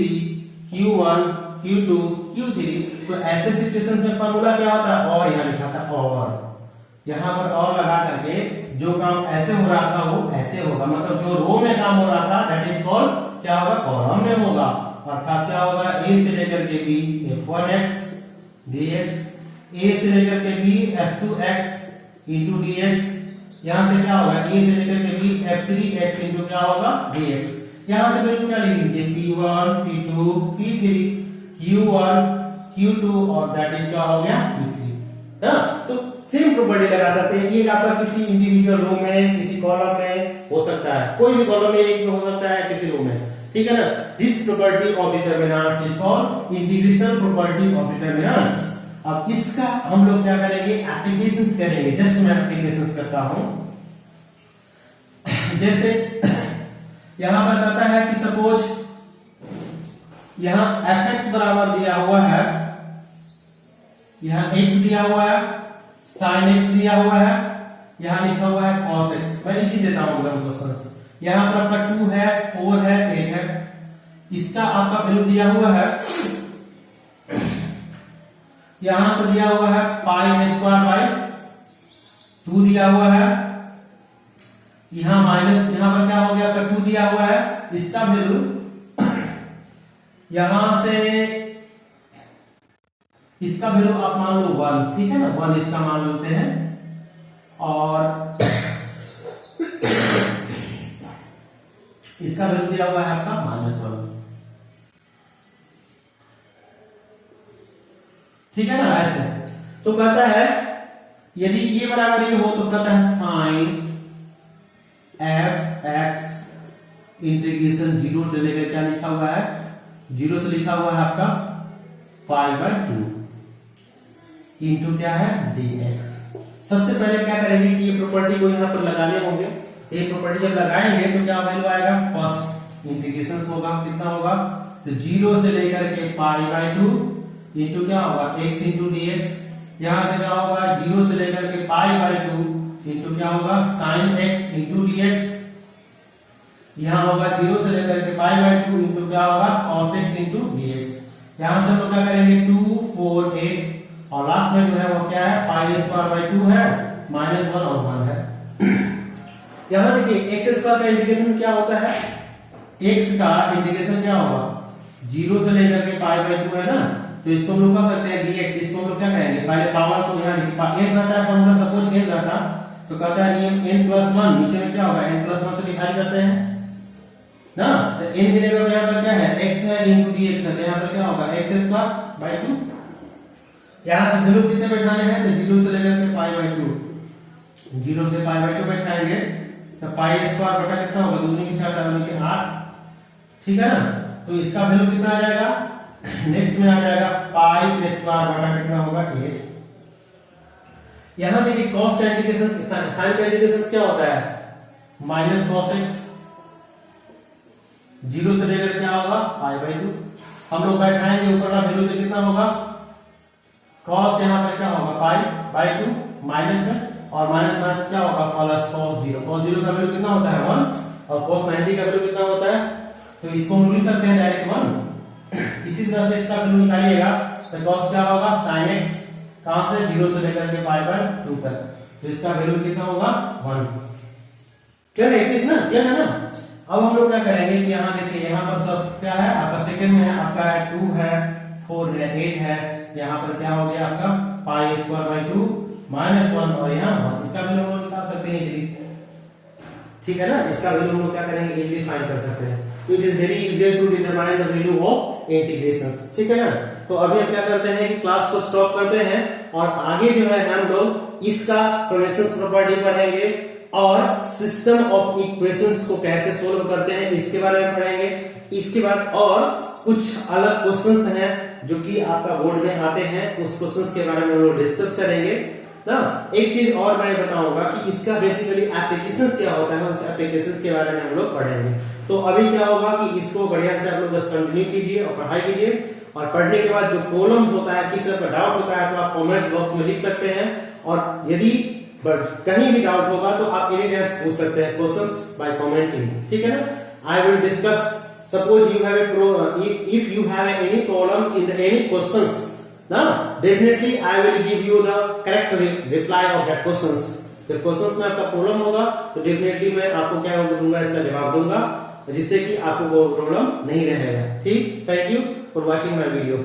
q1 q2 q3। तो ऐसे सिचुएशंस में फार्मूला क्या होता है, और यहां लिखा था और, यहां पर और लगा करके जो काम ऐसे हो रहा था वो ऐसे होगा, मतलब जो रो में काम हो रहा था दैट इज कॉल्ड क्या होगा कॉलम में होगा, अर्थात क्या होगा a से लेकर के b f1x dx, a से लेकर के b f2x into dx, यहां से क्या होगा a से लेकर के b f3x into क्या होगा dx। यहां से वैल्यू क्या लिख लीजिए p1 p2 p3 q1 q2 और दैट इज क्या हो गया q3। तो सेम प्रॉपर्टी लगा सकते हैं, ये आपका किसी इंडिविजुअल रो में, किसी कॉलम में हो सकता है, कोई भी कॉलम में एक में हो सकता है, किसी रो में, ठीक है ना। This property of determinants is called integration property of determinants. अब इसका हम लोग क्या करेंगे, एप्लीकेशंस करेंगे। जस्ट मैं एप्लीकेशंस करता हूं, जैसे यहां पर कहता है कि सपोज यहां fx बराबर दिया हुआ है, यहां x दिया हुआ है, sin x दिया हुआ है, यहां लिखा हुआ है cos x। मैं लिख देता हूं अगला क्वेश्चन, यहां पर आपका 2 है 4 है 8 है, इसका आपका वैल्यू दिया हुआ है, यहां से दिया हुआ है पाई स्क्वायर बाय 2 दिया हुआ है, यहां माइनस, यहां पर क्या हो गया आपका 2 दिया हुआ है, इसका वैल्यू यहां से इसका वैल्यू आप मान लो 1, ठीक है ना, 1 इसका मान लेते हैं, और इसका वैल्यू दिया हुआ है आपका -1, ठीक है ना। ऐसे तो कहता है यदि ये बराबर ये हो तो कहता है फाइंड एफ एक्स इंटीग्रेशन 0 से लेकर क्या लिखा हुआ है, 0 से लिखा हुआ है आपका π/2 इंटू क्या है dx। सबसे पहले क्या करेंगे कि ये प्रॉपर्टी को यहां पर लगाने होंगे, ये प्रॉपर्टी जब लगाएंगे तो क्या वैल्यू आएगा, फर्स्ट इंटीग्रेशन होगा, कितना होगा, तो 0 से लेकर के π/2 इंटू क्या होगा x इंटू dx, यहां से क्या होगा 0 से लेकर के π/2 इंटू क्या होगा sin x इंटू dx, यहां होगा 0 से लेकर के π/2 इंटू क्या होगा cos x इंटू dx, यहां से हम लोग क्या करेंगे 2 4 8 और लास्ट में जो है वो क्या है पाई स्क्वायर बाई 2 है -1 और 1 है। यहां देखिए x स्क्वायर का इंटीग्रेशन क्या होता है, x का इंटीग्रेशन क्या होगा 0 से लेकर के पाई बाई 2 है ना, तो इसको हम लोग कह सकते हैं dx, इसको हम लोग क्या कहेंगे पहले पावर को यहां लिखिए n रहता है फॉर्मूला, सपोज n रहता तो कहता है नियम n+1, नीचे में क्या होगा n+1 से डिवाइड करते हैं ना, तो n की जगह पे यहां पर क्या है x है इनटू dx है, तो यहां पर क्या होगा x² बाय 2। यहां से वैल्यू कितने बैठाने हैं तो 0 से लेकर के पाई बाय 2, 0 से पाई बाय 2 बैठाएंगे तो पाई स्क्वायर बटा कितना होगा 2 की 4 4 की 8, ठीक है ना। तो इसका वैल्यू कितना आ जाएगा, नेक्स्ट में आ जाएगा पाई स्क्वायर बटा कितना होगा 8। यहां देखिए cos का इंटीग्रेशन sin का इंटीग्रेशन क्या होता है माइनस cos x, 0 से लेकर क्या होगा पाई बाई 2, हम लोग बैठाएंगे ऊपर का वैल्यू तो कितना होगा cos, यहां पर क्या होगा पाई बाई 2 माइनस में, और माइनस में क्या होगा प्लस cos 0, cos 0 का वैल्यू कितना होता है 1 और cos 90 का वैल्यू कितना होता है, तो इसको हम लिख सकते हैं डायरेक्ट 1। इसी तरह से इसका वैल्यू निकालिएगा तो cos क्या होगा sin x, कहां से 0 से लेकर के पाई बाय 2 तक, तो इसका वैल्यू कितना होगा 1। क्लियर है इस ना, क्लियर है ना। अब हम लोग क्या करेंगे कि यहां देखिए यहां पर सब क्या है आपका सेकंड में है, आपका है 2 है 4 है 8 है, यहां पर क्या हो गया आपका पाई स्क्वायर बाय 2 -1 और यहां 1, इसका वैल्यू हम लोग निकाल सकते हैं इजीली, ठीक है ना। इसका वैल्यू हम लोग क्या करेंगे इजीली फाइंड कर सकते हैं, तो it is very easy to determine the value of integrations, ठीक है ना। तो अभी हम क्या करते हैं कि क्लास को स्टॉप करते हैं और आगे जो है हम लोग इसका समेशन प्रॉपर्टी पढ़ेंगे और सिस्टम ऑफ इक्वेशंस को कैसे सोल्व करते हैं इसके बारे में पढ़ेंगे। इसके बाद और कुछ अलग क्वेश्चंस हैं जो कि आपका बोर्ड में आते हैं, उस क्वेश्चंस के बारे में हम लोग डिस्कस करेंगे ना। एक चीज और मैं बताऊंगा कि इसका बेसिकली एप्लीकेशंस क्या होता है, उस एप्लीकेशंस के बारे में हम लोग पढ़ेंगे। तो अभी क्या होगा कि इसको बढ़िया से आप लोग कंटिन्यू कीजिए और पढ़ाई कीजिए, और पढ़ने के बाद जो प्रॉब्लम्स होता है किसी का डाउट होता है तो आप कमेंट्स बॉक्स में लिख सकते हैं, और यदि कहीं भी डाउट होगा तो आप एनी टाइम पूछ सकते हैं क्वेश्चंस बाय कमेंटिंग, ठीक है ना। I will discuss, suppose you have if you have any problems in the any questions ना, definitely I will give you the correct reply of that questions. जब questions में आपका प्रॉब्लम होगा तो definitely मैं आपको क्या दूंगा, इसका जवाब दूंगा, जिससे कि आपको कोई प्रॉब्लम नहीं रहेगा, ठीक। Thank you for watching my video.